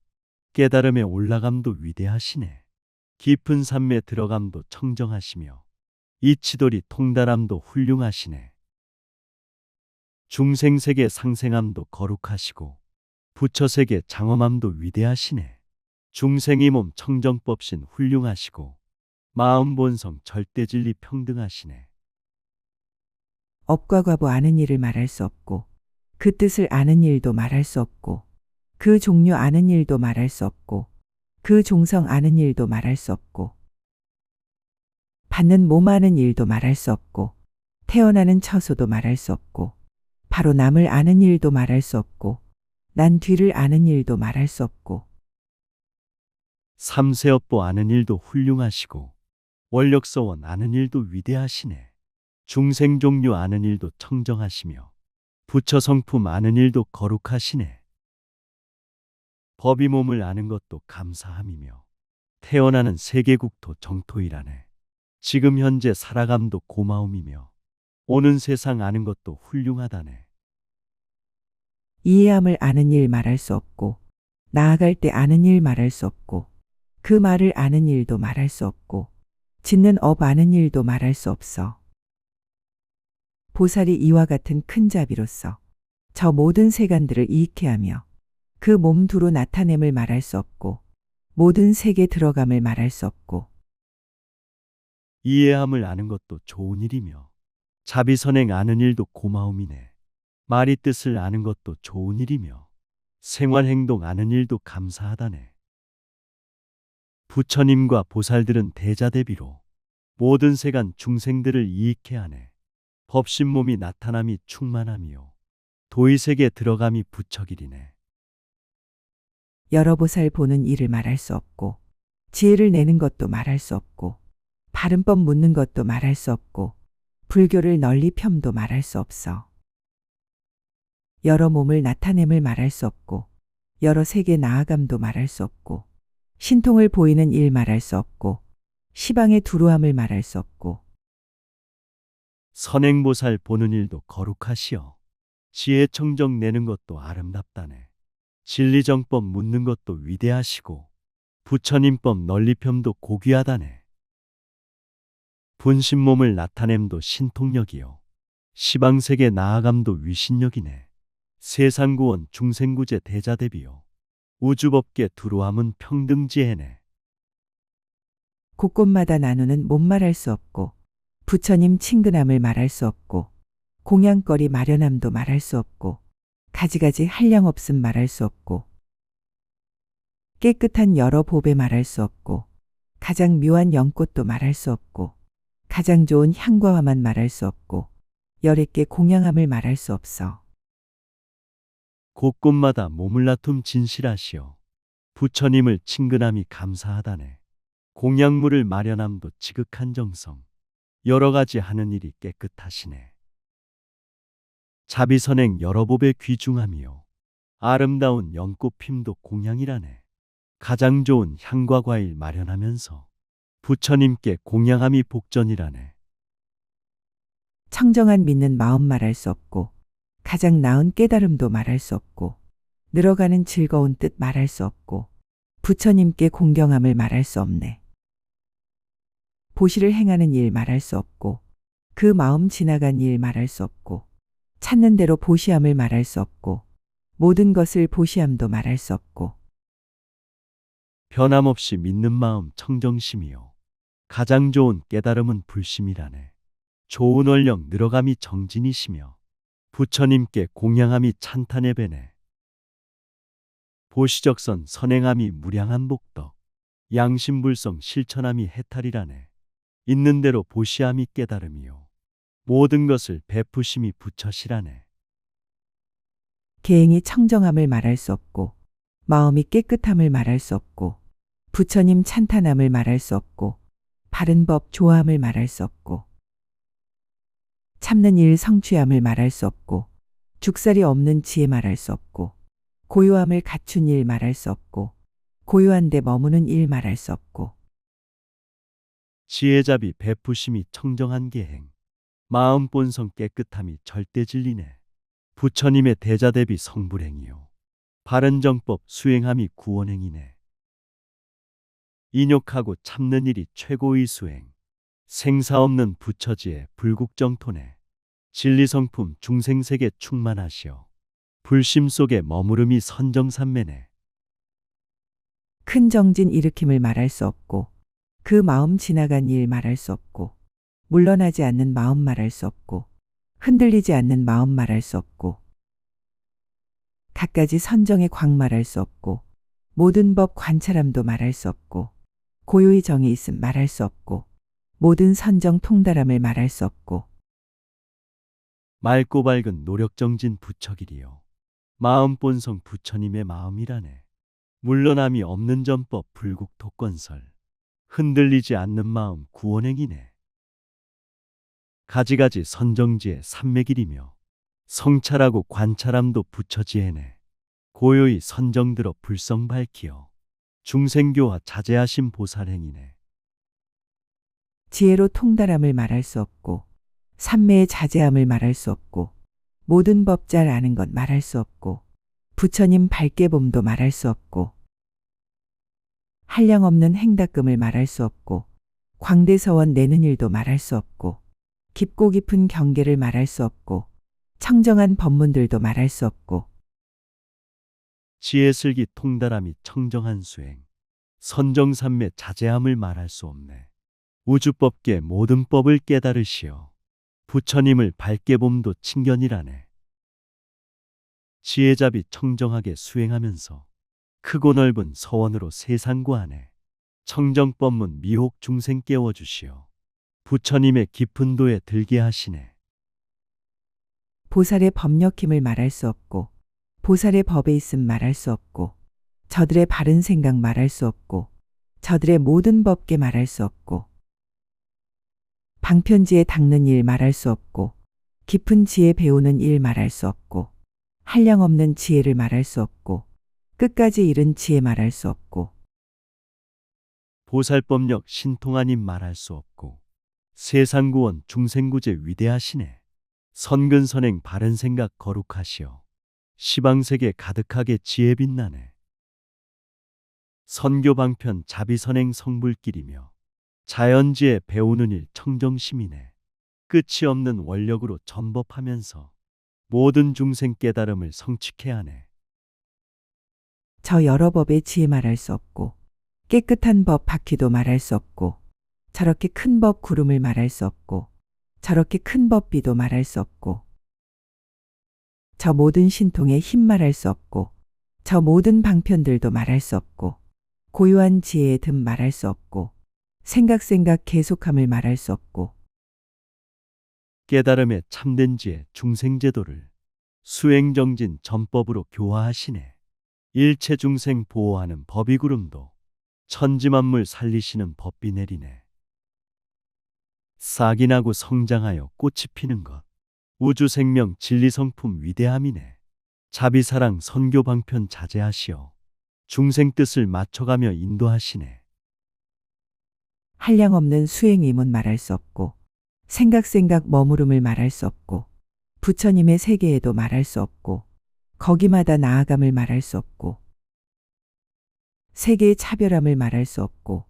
깨달음의 올라감도 위대하시네. 깊은 산매 들어감도 청정하시며 이치돌이 통달함도 훌륭하시네. 중생세계 상생함도 거룩하시고 부처세계 장엄함도 위대하시네. 중생이 몸 청정법신 훌륭하시고 마음 본성 절대진리 평등하시네. 업과 과보 아는 일을 말할 수 없고 그 뜻을 아는 일도 말할 수 없고 그 종류 아는 일도 말할 수 없고 그 종성 아는 일도 말할 수 없고 받는 몸 아는 일도 말할 수 없고 태어나는 처소도 말할 수 없고 바로 남을 아는 일도 말할 수 없고 난 뒤를 아는 일도 말할 수 없고 삼세업보 아는 일도 훌륭하시고 원력서원 아는 일도 위대하시네. 중생종류 아는 일도 청정하시며 부처 성품 아는 일도 거룩하시네. 법이 몸을 아는 것도 감사함이며 태어나는 세계국토 정토이라네. 지금 현재 살아감도 고마움이며 오는 세상 아는 것도 훌륭하다네. 이해함을 아는 일 말할 수 없고 나아갈 때 아는 일 말할 수 없고 그 말을 아는 일도 말할 수 없고 짓는 업 아는 일도 말할 수 없어. 보살이 이와 같은 큰 자비로서 저 모든 세간들을 이익해 하며 그 몸 두루 나타냄을 말할 수 없고 모든 세계 들어감을 말할 수 없고 이해함을 아는 것도 좋은 일이며 자비선행 아는 일도 고마움이네. 말이 뜻을 아는 것도 좋은 일이며 생활행동 아는 일도 감사하다네. 부처님과 보살들은 대자대비로 모든 세간 중생들을 이익해 하네. 법신몸이 나타남이 충만함이요 도의세계 들어감이 부처길이네. 여러 보살 보는 일을 말할 수 없고 지혜를 내는 것도 말할 수 없고 바른법 묻는 것도 말할 수 없고 불교를 널리 켬도 말할 수 없어. 여러 몸을 나타냄을 말할 수 없고 여러 세계 나아감도 말할 수 없고 신통을 보이는 일 말할 수 없고 시방의 두루함을 말할 수 없고 선행보살 보는 일도 거룩하시어 지혜 청정 내는 것도 아름답다네. 진리정법 묻는 것도 위대하시고 부처님법 널리켬도 고귀하다네. 분신몸을 나타냄도 신통력이요 시방세계 나아감도 위신력이네. 세상구원 중생구제 대자대비요 우주법계 두루함은 평등지혜네. 곳곳마다 나누는 못 말할 수 없고 부처님 친근함을 말할 수 없고 공양거리 마련함도 말할 수 없고 가지가지 한량없음 말할 수 없고 깨끗한 여러 보배 말할 수 없고 가장 묘한 연꽃도 말할 수 없고 가장 좋은 향과 화만 말할 수 없고 열애께 공양함을 말할 수 없어. 곳곳마다 몸을 나툼 진실하시어 부처님을 친근함이 감사하다네. 공양물을 마련함도 지극한 정성 여러 가지 하는 일이 깨끗하시네. 자비선행 여러 법의 귀중함이요 아름다운 연꽃 핌도 공양이라네. 가장 좋은 향과 과일 마련하면서 부처님께 공양함이 복전이라네. 청정한 믿는 마음 말할 수 없고 가장 나은 깨달음도 말할 수 없고 늘어가는 즐거운 뜻 말할 수 없고 부처님께 공경함을 말할 수 없네. 보시를 행하는 일 말할 수 없고 그 마음 지나간 일 말할 수 없고 찾는 대로 보시함을 말할 수 없고 모든 것을 보시함도 말할 수 없고 변함없이 믿는 마음 청정심이요 가장 좋은 깨달음은 불심이라네. 좋은 원령 늘어감이 정진이시며 부처님께 공양함이 찬탄의 배네. 보시적선 선행함이 무량한 복덕 양심불성 실천함이 해탈이라네. 있는 대로 보시함이 깨달음이요 모든 것을 베푸심이 부처시라네. 계행이 청정함을 말할 수 없고 마음이 깨끗함을 말할 수 없고 부처님 찬탄함을 말할 수 없고 바른 법 좋아함을 말할 수 없고 참는 일 성취함을 말할 수 없고, 죽살이 없는 지혜 말할 수 없고, 고요함을 갖춘 일 말할 수 없고, 고요한데 머무는 일 말할 수 없고, 지혜잡이 베푸심이 청정한 계행. 마음 본성 깨끗함이 절대 진리네. 부처님의 대자 대비 성불행이요. 바른 정법 수행함이 구원행이네. 인욕하고 참는 일이 최고의 수행. 생사 없는 부처지의 불국정토네. 진리성품 중생세계 충만하시오. 불심 속에 머무름이 선정산매네. 큰 정진 일으킴을 말할 수 없고, 그 마음 지나간 일 말할 수 없고, 물러나지 않는 마음 말할 수 없고, 흔들리지 않는 마음 말할 수 없고, 갖가지 선정의 광 말할 수 없고, 모든 법 관찰함도 말할 수 없고, 고요의 정이 있음 말할 수 없고, 모든 선정 통달함을 말할 수 없고, 맑고 밝은 노력정진 부처길이요. 마음 본성 부처님의 마음이라네. 물러남이 없는 전법 불국 독건설. 흔들리지 않는 마음 구원행이네. 가지가지 선정지의 삼매길이며 성찰하고 관찰함도 부처지혜네. 고요히 선정들어 불성 밝히어 중생교화 자제하심 보살행이네. 지혜로 통달함을 말할 수 없고, 삼매의 자제함을 말할 수 없고, 모든 법 잘 아는 것 말할 수 없고, 부처님 밝게 봄도 말할 수 없고, 한량없는 행닦음을 말할 수 없고, 광대서원 내는 일도 말할 수 없고, 깊고 깊은 경계를 말할 수 없고, 청정한 법문들도 말할 수 없고, 지혜슬기 통달함이 청정한 수행. 선정삼매 자제함을 말할 수 없네. 우주법계 모든 법을 깨달으시어 부처님을 밝게 봄도 친견이라네. 지혜잡이 청정하게 수행하면서 크고 넓은 서원으로 세상 구하네. 청정법문 미혹 중생 깨워주시어 부처님의 깊은 도에 들게 하시네. 보살의 법력힘을 말할 수 없고, 보살의 법에 있음 말할 수 없고, 저들의 바른 생각 말할 수 없고, 저들의 모든 법계 말할 수 없고, 방편지에 닦는 일 말할 수 없고, 깊은 지혜 배우는 일 말할 수 없고, 한량없는 지혜를 말할 수 없고, 끝까지 이른 지혜 말할 수 없고, 보살법력 신통하님 말할 수 없고 세상구원 중생구제 위대하시네. 선근선행 바른 생각 거룩하시어 시방세계 가득하게 지혜 빛나네. 선교방편 자비선행 성불길이며 자연지혜 배우는 일 청정심이네. 끝이 없는 원력으로 전법하면서 모든 중생 깨달음을 성취케 하네. 저 여러 법의 지혜 말할 수 없고, 깨끗한 법 바퀴도 말할 수 없고, 저렇게 큰 법 구름을 말할 수 없고, 저렇게 큰 법 비도 말할 수 없고, 저 모든 신통의 힘 말할 수 없고, 저 모든 방편들도 말할 수 없고, 고요한 지혜의 듬 말할 수 없고, 생각 계속함을 말할 수 없고, 깨달음의 참된 지혜 중생제도를 수행정진 전법으로 교화하시네. 일체 중생 보호하는 법이구름도 천지만물 살리시는 법비 내리네. 싹이 나고 성장하여 꽃이 피는 것 우주생명 진리성품 위대함이네. 자비사랑 선교방편 자제하시어 중생 뜻을 맞춰가며 인도하시네. 한량없는 수행임은 말할 수 없고, 생각 머무름을 말할 수 없고, 부처님의 세계에도 말할 수 없고, 거기마다 나아감을 말할 수 없고, 세계의 차별함을 말할 수 없고,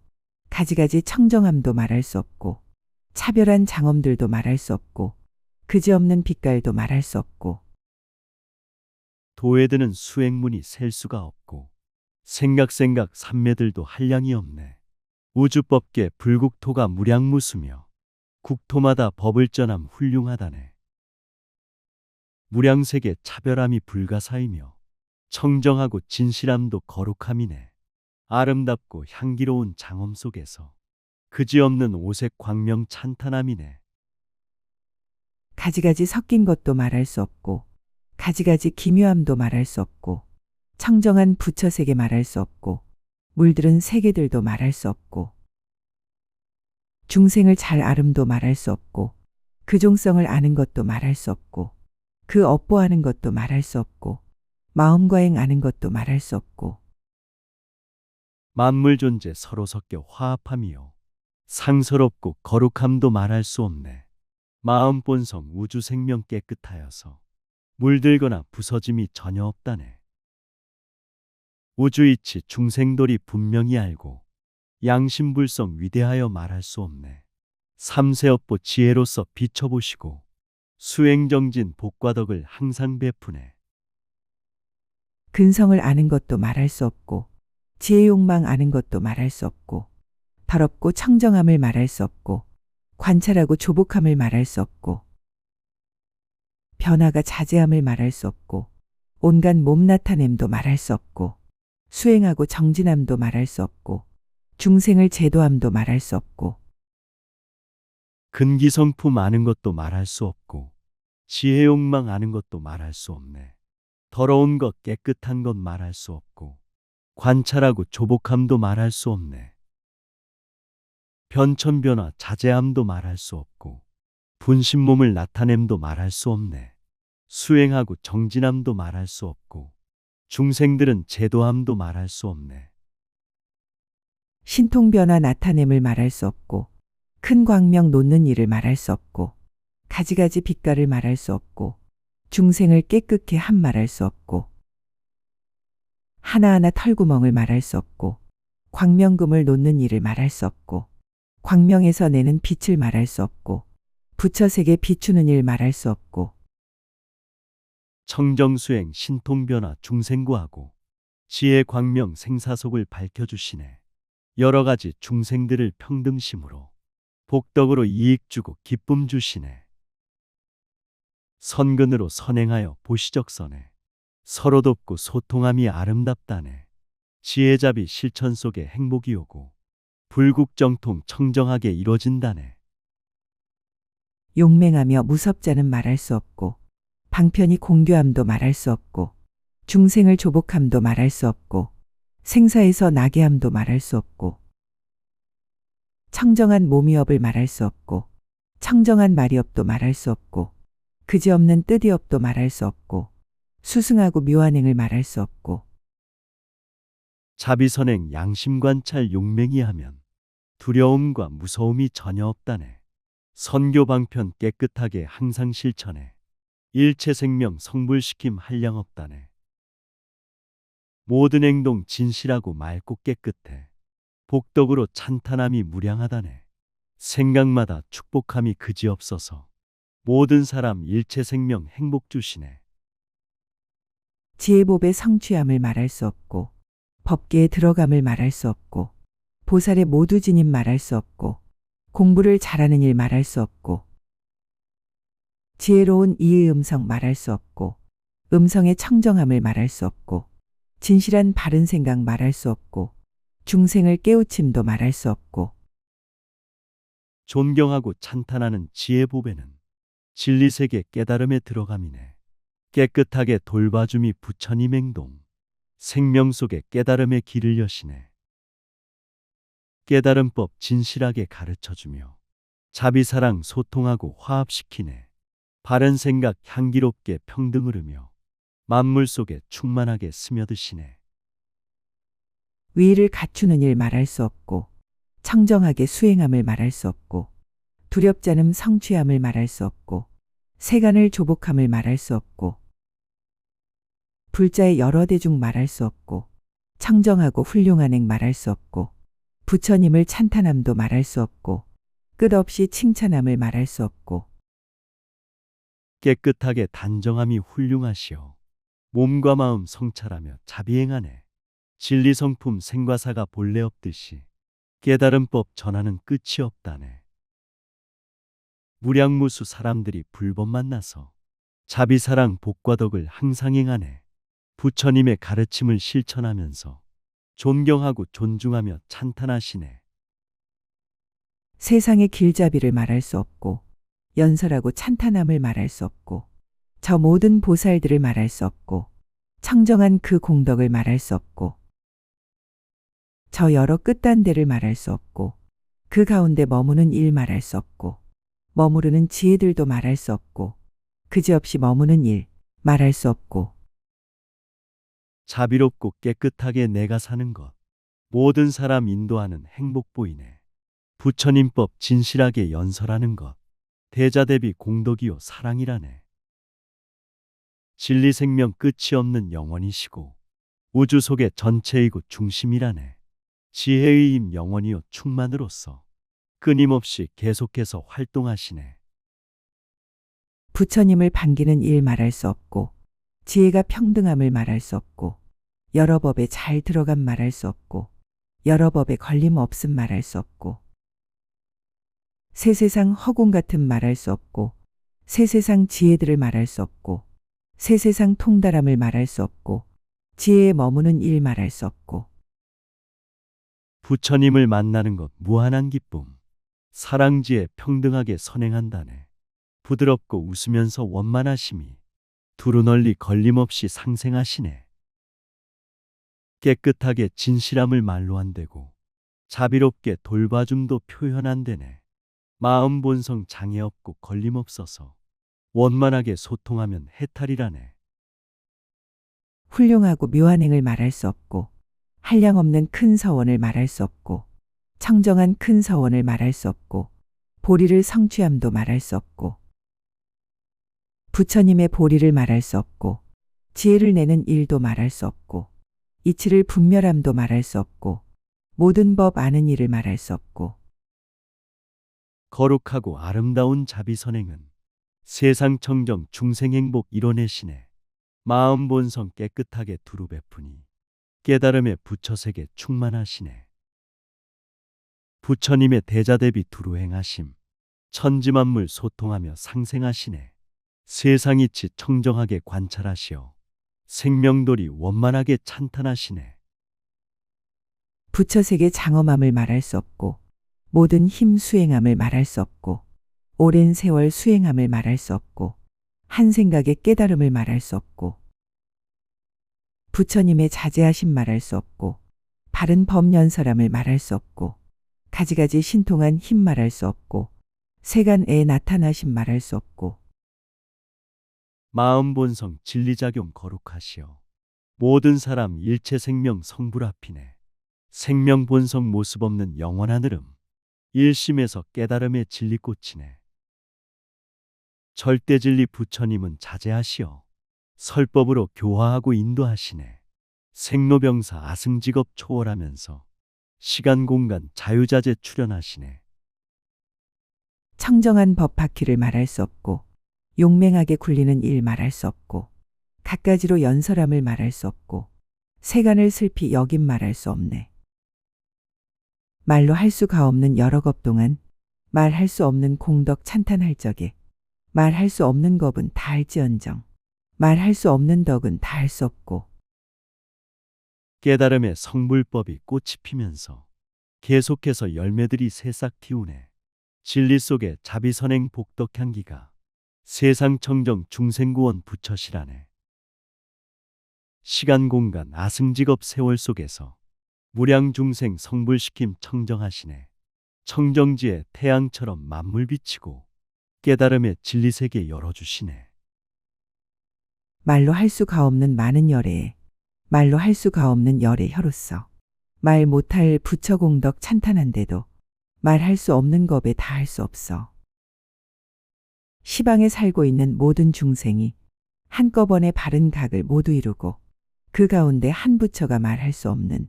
가지가지 청정함도 말할 수 없고, 차별한 장엄들도 말할 수 없고, 그지없는 빛깔도 말할 수 없고, 도에 드는 수행문이 셀 수가 없고 생각 삼매들도 한량이 없네. 우주법계 불국토가 무량무수며 국토마다 법을 전함 훌륭하다네. 무량세계 차별함이 불가사이며 청정하고 진실함도 거룩함이네. 아름답고 향기로운 장엄 속에서 그지없는 오색 광명 찬탄함이네. 가지가지 섞인 것도 말할 수 없고, 가지가지 기묘함도 말할 수 없고, 청정한 부처세계 말할 수 없고, 물들은 세계들도 말할 수 없고, 중생을 잘 아름도 말할 수 없고, 그 종성을 아는 것도 말할 수 없고, 그 업보하는 것도 말할 수 없고, 마음과행 아는 것도 말할 수 없고, 만물 존재 서로 섞여 화합함이요 상서롭고 거룩함도 말할 수 없네. 마음 본성 우주 생명 깨끗하여서 물들거나 부서짐이 전혀 없다네. 우주 이치 중생돌이 분명히 알고 양심불성 위대하여 말할 수 없네. 삼세업보 지혜로서 비춰보시고 수행정진 복과 덕을 항상 베푸네. 근성을 아는 것도 말할 수 없고, 지혜 욕망 아는 것도 말할 수 없고, 더럽고 청정함을 말할 수 없고, 관찰하고 조복함을 말할 수 없고, 변화가 자제함을 말할 수 없고, 온갖 몸 나타냄도 말할 수 없고, 수행하고 정진함도 말할 수 없고, 중생을 제도함도 말할 수 없고, 근기성품 아는 것도 말할 수 없고 지혜 욕망 아는 것도 말할 수 없네. 더러운 것 깨끗한 것 말할 수 없고 관찰하고 조복함도 말할 수 없네. 변천변화 자제함도 말할 수 없고 분신 몸을 나타냄도 말할 수 없네. 수행하고 정진함도 말할 수 없고 중생들은 제도함도 말할 수 없네. 신통변화 나타냄을 말할 수 없고, 큰 광명 놓는 일을 말할 수 없고, 가지가지 빛깔을 말할 수 없고, 중생을 깨끗게 함 말할 수 없고, 하나하나 털구멍을 말할 수 없고, 광명금을 놓는 일을 말할 수 없고, 광명에서 내는 빛을 말할 수 없고, 부처색에 비추는 일 말할 수 없고, 청정수행 신통변화 중생구하고 지혜 광명 생사속을 밝혀주시네. 여러 가지 중생들을 평등심으로 복덕으로 이익 주고 기쁨 주시네. 선근으로 선행하여 보시적선에 서로 돕고 소통함이 아름답다네. 지혜잡이 실천 속에 행복이 오고 불국정통 청정하게 이뤄진다네. 용맹하며 무섭자는 말할 수 없고, 방편이 공교함도 말할 수 없고, 중생을 조복함도 말할 수 없고, 생사에서 나게함도 말할 수 없고, 청정한 몸이업을 말할 수 없고, 청정한 말이업도 말할 수 없고, 그지없는 뜻이업도 말할 수 없고, 수승하고 묘한 행을 말할 수 없고, 자비선행 양심관찰 용맹이 하면 두려움과 무서움이 전혀 없다네. 선교방편 깨끗하게 항상 실천해 일체생명 성불시킴 한량 없다네. 모든 행동 진실하고 맑고 깨끗해 복덕으로 찬탄함이 무량하다네. 생각마다 축복함이 그지없어서 모든 사람 일체생명 행복 주시네. 지혜법의 성취함을 말할 수 없고, 법계에 들어감을 말할 수 없고, 보살의 모두 진임 말할 수 없고, 공부를 잘하는 일 말할 수 없고, 지혜로운 이의 음성 말할 수 없고, 음성의 청정함을 말할 수 없고, 진실한 바른 생각 말할 수 없고, 중생을 깨우침도 말할 수 없고, 존경하고 찬탄하는 지혜보배는 진리세계 깨달음에 들어감이네. 깨끗하게 돌봐줌이 부처님 행동 생명 속에 깨달음의 길을 여시네. 깨달음법 진실하게 가르쳐주며 자비사랑 소통하고 화합시키네. 바른 생각 향기롭게 평등 흐르며 만물 속에 충만하게 스며드시네. 위를 갖추는 일 말할 수 없고, 청정하게 수행함을 말할 수 없고, 두렵잖음 성취함을 말할 수 없고, 세간을 조복함을 말할 수 없고, 불자의 여러 대중 말할 수 없고, 청정하고 훌륭한 행 말할 수 없고, 부처님을 찬탄함도 말할 수 없고, 끝없이 칭찬함을 말할 수 없고, 깨끗하게 단정함이 훌륭하시오. 몸과 마음 성찰하며 자비행하네. 진리성품 생과사가 본래 없듯이 깨달음법 전하는 끝이 없다네. 무량무수 사람들이 불법 만나서 자비사랑 복과 덕을 항상 행하네. 부처님의 가르침을 실천하면서 존경하고 존중하며 찬탄하시네. 세상의 길잡이를 말할 수 없고, 연설하고 찬탄함을 말할 수 없고, 저 모든 보살들을 말할 수 없고, 청정한 그 공덕을 말할 수 없고, 저 여러 끝단대를 말할 수 없고, 그 가운데 머무는 일 말할 수 없고, 머무르는 지혜들도 말할 수 없고 그지없이 머무는 일 말할 수 없고 자비롭고 깨끗하게 내가 사는 것. 모든 사람 인도하는 행복보이네. 부처님법 진실하게 연설하는 것. 대자대비 공덕이요 사랑이라네. 진리 생명 끝이 없는 영원이시고 우주 속의 전체이고 중심이라네. 지혜의 힘 영원이요 충만으로서 끊임없이 계속해서 활동하시네. 부처님을 반기는 일 말할 수 없고 지혜가 평등함을 말할 수 없고 여러 법에 잘 들어감 말할 수 없고 여러 법에 걸림 없음 말할 수 없고 세세상 허공 같음 말할 수 없고 세세상 지혜들을 말할 수 없고 세세상 통달함을 말할 수 없고 지혜에 머무는 일 말할 수 없고 부처님을 만나는 것 무한한 기쁨. 사랑지에 평등하게 선행한다네. 부드럽고 웃으면서 원만하심이 두루 널리 걸림없이 상생하시네. 깨끗하게 진실함을 말로 한대고 자비롭게 돌봐줌도 표현 한대네. 마음 본성 장애 없고 걸림 없어서 원만하게 소통하면 해탈이라네. 훌륭하고 묘한 행을 말할 수 없고 한량없는 큰 서원을 말할 수 없고 청정한 큰 서원을 말할 수 없고 보리를 성취함도 말할 수 없고 부처님의 보리를 말할 수 없고 지혜를 내는 일도 말할 수 없고 이치를 분멸함도 말할 수 없고 모든 법 아는 일을 말할 수 없고 거룩하고 아름다운 자비선행은 세상 청정 중생 행복 이뤄내시네. 마음 본성 깨끗하게 두루 베푸니 깨달음의 부처세계 충만하시네. 부처님의 대자대비 두루 행하심 천지만물 소통하며 상생하시네. 세상 이치 청정하게 관찰하시어 생명돌이 원만하게 찬탄하시네. 부처세계 장엄함을 말할 수 없고 모든 힘 수행함을 말할 수 없고 오랜 세월 수행함을 말할 수 없고 한 생각의 깨달음을 말할 수 없고 부처님의 자제하심 말할 수 없고 바른 법연설함을 말할 수 없고 가지가지 신통한 힘 말할 수 없고 세간에 나타나심 말할 수 없고 마음 본성 진리작용 거룩하시어 모든 사람 일체 생명 성불합히네. 생명 본성 모습 없는 영원한 흐름 일심에서 깨달음의 진리꽃이네. 절대진리 부처님은 자제하시어 설법으로 교화하고 인도하시네. 생로병사 아승직업 초월하면서 시간 공간 자유자재 출현하시네. 청정한 법 바퀴를 말할 수 없고 용맹하게 굴리는 일 말할 수 없고 갖가지로 연설함을 말할 수 없고 세간을 슬피 여김 말할 수 없네. 말로 할 수가 없는 여러 것 동안 말할 수 없는 공덕 찬탄할 적에 말할 수 없는 법은 다 할지언정 말할 수 없는 덕은 다 할 수 없고 깨달음의 성불법이 꽃이 피면서 계속해서 열매들이 새싹 틔우네. 진리 속에 자비선행 복덕향기가 세상 청정 중생구원 부처시라네. 시간 공간 아승직업 세월 속에서 무량 중생 성불시킴 청정하시네. 청정지에 태양처럼 만물 비치고 깨달음의 진리세계 열어주시네. 말로 할 수가 없는 많은 열애에 말로 할 수가 없는 열의 혀로서 말 못할 부처 공덕 찬탄한데도 말할 수 없는 법에 다 할 수 없어. 시방에 살고 있는 모든 중생이 한꺼번에 바른 각을 모두 이루고 그 가운데 한 부처가 말할 수 없는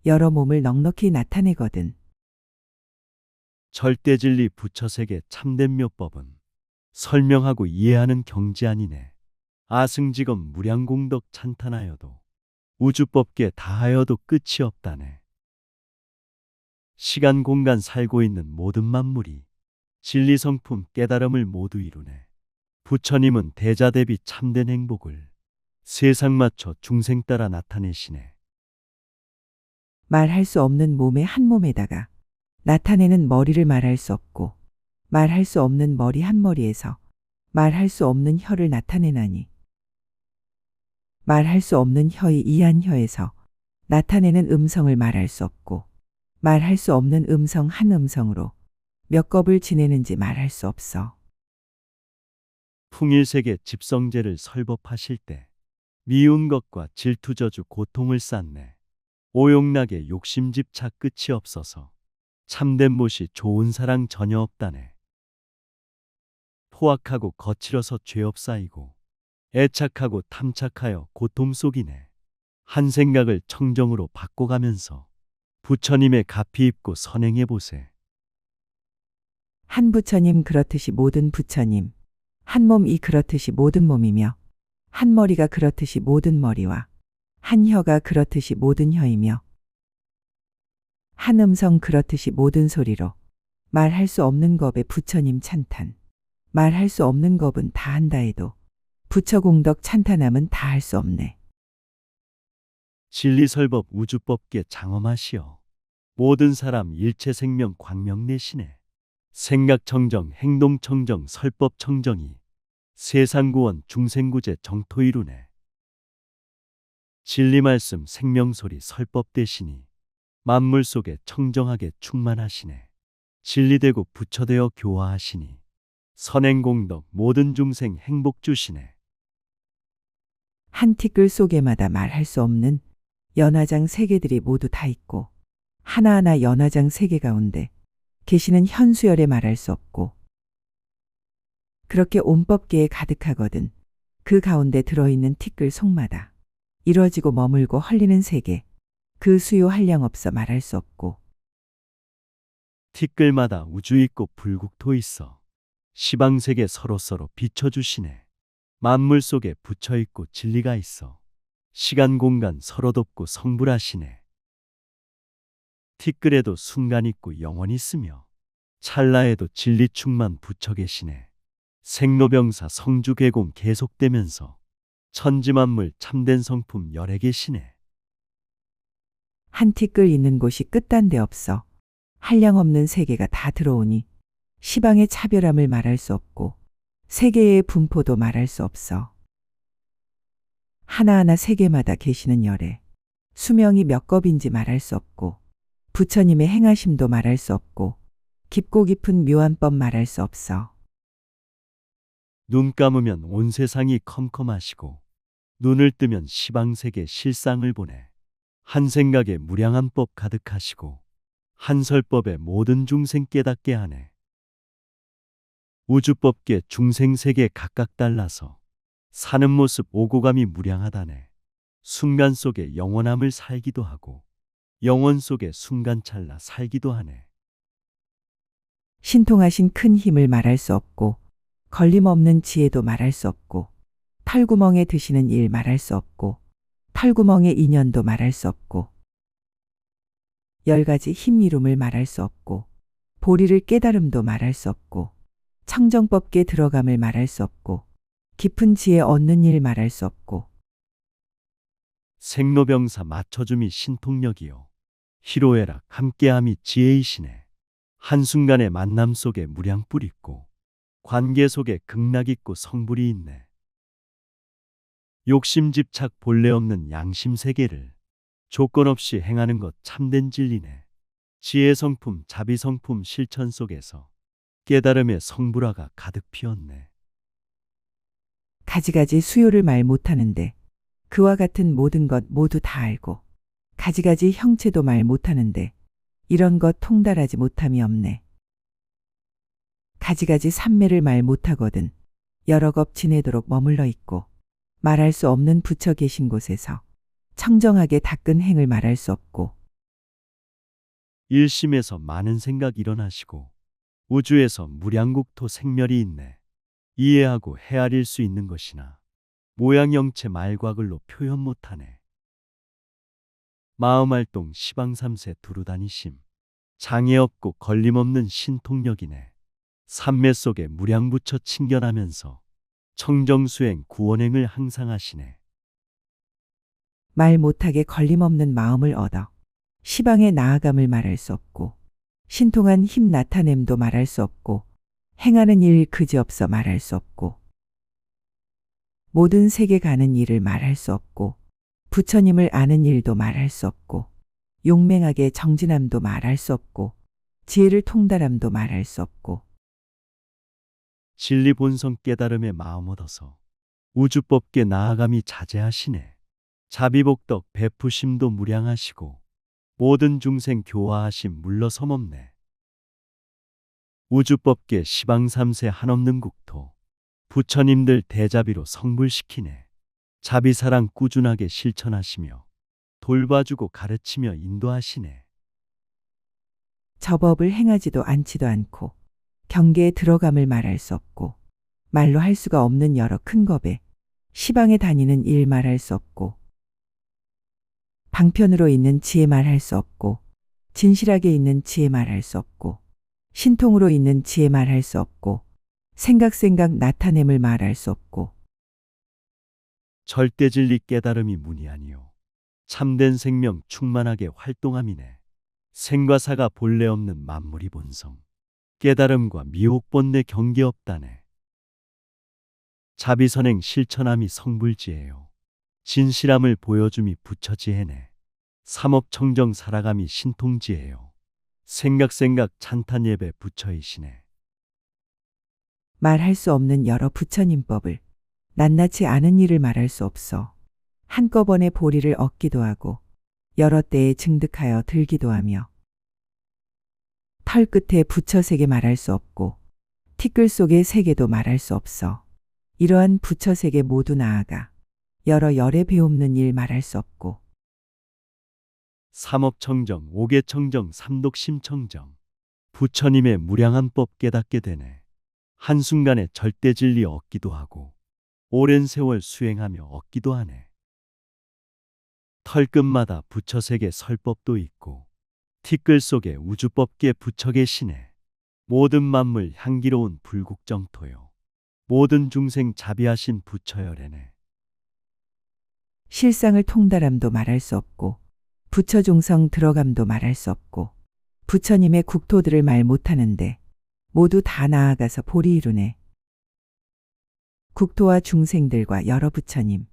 여러 몸을 넉넉히 나타내거든. 절대진리 부처세계 참된 묘법은 설명하고 이해하는 경지 아니네. 아승직업 무량공덕 찬탄하여도 우주법계 다하여도 끝이 없다네. 시간 공간 살고 있는 모든 만물이 진리성품 깨달음을 모두 이루네. 부처님은 대자대비 참된 행복을 세상 맞춰 중생 따라 나타내시네. 말할 수 없는 몸의 한 몸에다가 나타내는 머리를 말할 수 없고 말할 수 없는 머리 한 머리에서 말할 수 없는 혀를 나타내나니 말할 수 없는 혀의 이한 혀에서 나타내는 음성을 말할 수 없고 말할 수 없는 음성 한 음성으로 몇 겁을 지내는지 말할 수 없어. 풍일세계 집성제를 설법하실 때 미운 것과 질투저주 고통을 쌓네. 오용락의 욕심집착 끝이 없어서 참된 못이 좋은 사랑 전혀 없다네. 포악하고 거칠어서 죄 없사이고 애착하고 탐착하여 고통 속이네. 한 생각을 청정으로 바꿔가면서 부처님의 가피 입고 선행해 보세. 한 부처님 그렇듯이 모든 부처님, 한 몸이 그렇듯이 모든 몸이며, 한 머리가 그렇듯이 모든 머리와, 한 혀가 그렇듯이 모든 혀이며, 한 음성 그렇듯이 모든 소리로, 말할 수 없는 겁에 부처님 찬탄, 말할 수 없는 겁은 다 한다 해도, 부처 공덕 찬탄함은 다 할 수 없네. 진리설법 우주법계 장엄하시어 모든 사람 일체 생명 광명 내시네. 생각청정 행동청정 설법청정이 세상구원 중생구제 정토 이루네. 진리말씀 생명소리 설법 대신이 만물 속에 청정하게 충만하시네. 진리되고 부처되어 교화하시니 선행공덕 모든 중생 행복 주시네. 한 티끌 속에마다 말할 수 없는 연화장 세계들이 모두 다 있고, 하나하나 연화장 세계 가운데 계시는 현수열에 말할 수 없고, 그렇게 온법계에 가득하거든 그 가운데 들어있는 티끌 속마다 이뤄지고 머물고 헐리는 세계, 그 수요 한량 없어 말할 수 없고, 티끌마다 우주 있고 불국토 있어 시방세계 서로서로 비춰주시네. 만물 속에 부처 있고 진리가 있어 시간 공간 서로 돕고 성불하시네. 티끌에도 순간 있고 영원 있으며 찰나에도 진리 충만 부처 계시네. 생로병사 성주계공 계속되면서 천지만물 참된 성품 열애 계시네. 한 티끌 있는 곳이 끝단데 없어 한량 없는 세계가 다 들어오니 시방의 차별함을 말할 수 없고 세계의 분포도 말할 수 없어. 하나하나 세계마다 계시는 열애, 수명이 몇 겁인지 말할 수 없고, 부처님의 행하심도 말할 수 없고, 깊고 깊은 묘한 법 말할 수 없어. 눈 감으면 온 세상이 컴컴하시고 눈을 뜨면 시방세계 실상을 보내. 한 생각에 무량한 법 가득하시고 한 설법에 모든 중생 깨닫게 하네. 우주법계 중생세계 각각 달라서 사는 모습 오고감이 무량하다네. 순간 속에 영원함을 살기도 하고 영원 속에 순간 찰나 살기도 하네. 신통하신 큰 힘을 말할 수 없고, 걸림없는 지혜도 말할 수 없고, 털구멍에 드시는 일 말할 수 없고, 털구멍의 인연도 말할 수 없고, 10가지 힘 이룸을 말할 수 없고, 보리를 깨달음도 말할 수 없고, 청정법계 들어감을 말할 수 없고, 깊은 지혜 얻는 일 말할 수 없고, 생로병사 맞춰줌이 신통력이요 희로애락 함께함이 지혜이시네. 한순간의 만남 속에 무량뿔 있고 관계 속에 극락 있고 성불이 있네. 욕심집착 본래 없는 양심세계를 조건 없이 행하는 것 참된 진리네. 지혜성품 자비성품 실천 속에서 깨달음의 성불화가 가득 피었네. 가지가지 수요를 말 못하는데 그와 같은 모든 것 모두 다 알고, 가지가지 형체도 말 못하는데 이런 것 통달하지 못함이 없네. 가지가지 삼매를 말 못하거든 여러 겁 지내도록 머물러 있고, 말할 수 없는 부처 계신 곳에서 청정하게 닦은 행을 말할 수 없고, 일심에서 많은 생각 일어나시고 우주에서 무량국토 생멸이 있네. 이해하고 헤아릴 수 있는 것이나 모양영체 말과 글로 표현 못하네. 마음활동 시방삼세 두루다니심 장애 없고 걸림없는 신통력이네. 삼매 속에 무량부처 친견하면서 청정수행 구원행을 항상 하시네. 말 못하게 걸림없는 마음을 얻어 시방의 나아감을 말할 수 없고, 신통한 힘 나타냄도 말할 수 없고, 행하는 일 그지없어 말할 수 없고, 모든 세계 가는 일을 말할 수 없고, 부처님을 아는 일도 말할 수 없고, 용맹하게 정진함도 말할 수 없고, 지혜를 통달함도 말할 수 없고 진리 본성 깨달음의 마음 얻어서 우주법계 나아감이 자제하시네. 자비복덕 베푸심도 무량하시고 모든 중생 교화하심 물러섬없네. 우주법계 시방삼세 한없는 국토 부처님들 대자비로 성불시키네. 자비사랑 꾸준하게 실천하시며 돌봐주고 가르치며 인도하시네. 저 법을 행하지도 않지도 않고 경계에 들어감을 말할 수 없고 말로 할 수가 없는 여러 큰 겁에 시방에 다니는 일 말할 수 없고 방편으로 있는 지혜 말할 수 없고 진실하게 있는 지혜 말할 수 없고 신통으로 있는 지혜 말할 수 없고 생각 나타냄을 말할 수 없고 절대 진리 깨달음이 문이아니요 참된 생명 충만하게 활동함이네. 생과 사가 본래 없는 만물이 본성 깨달음과 미혹 본내 경계 없다네. 자비선행 실천함이 성불지혜요 진실함을 보여줌이 부처지혜네. 삼업청정 살아감이 신통지혜요 생각 찬탄 예배 부처이시네. 말할 수 없는 여러 부처님법을 낱낱이 아는 일을 말할 수 없어 한꺼번에 보리를 얻기도 하고 여러 때에 증득하여 들기도 하며 털 끝에 부처 세계 말할 수 없고 티끌 속의 세계도 말할 수 없어 이러한 부처 세계 모두 나아가 여러 열에 배옵는 일 말할 수 없고 삼업청정 오계청정 삼독심청정 부처님의 무량한 법 깨닫게 되네. 한순간에 절대 진리 얻기도 하고 오랜 세월 수행하며 얻기도 하네. 털끝마다 부처 세계 설법도 있고 티끌 속에 우주법계 부처 계시네. 모든 만물 향기로운 불국정토요 모든 중생 자비하신 부처열애네. 실상을 통달함도 말할 수 없고 부처 종성 들어감도 말할 수 없고 부처님의 국토들을 말 못하는데 모두 다 나아가서 보리 이루네. 국토와 중생들과 여러 부처님,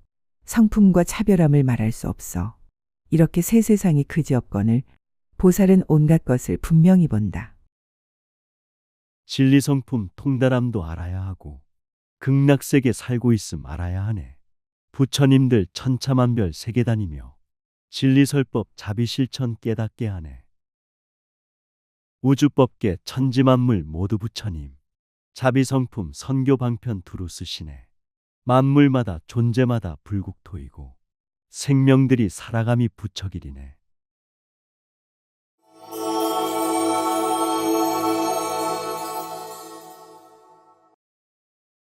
성품과 차별함을 말할 수 없어. 이렇게 새 세상이 그지없거늘 보살은 온갖 것을 분명히 본다. 진리성품 통달함도 알아야 하고 극락세계 살고 있음 알아야 하네. 부처님들 천차만별 세계 다니며 진리설법 자비실천 깨닫게 하네. 우주법계 천지만물 모두 부처님 자비성품 선교방편 두루 쓰시네. 만물마다 존재마다 불국토이고 생명들이 살아감이 부처길이네.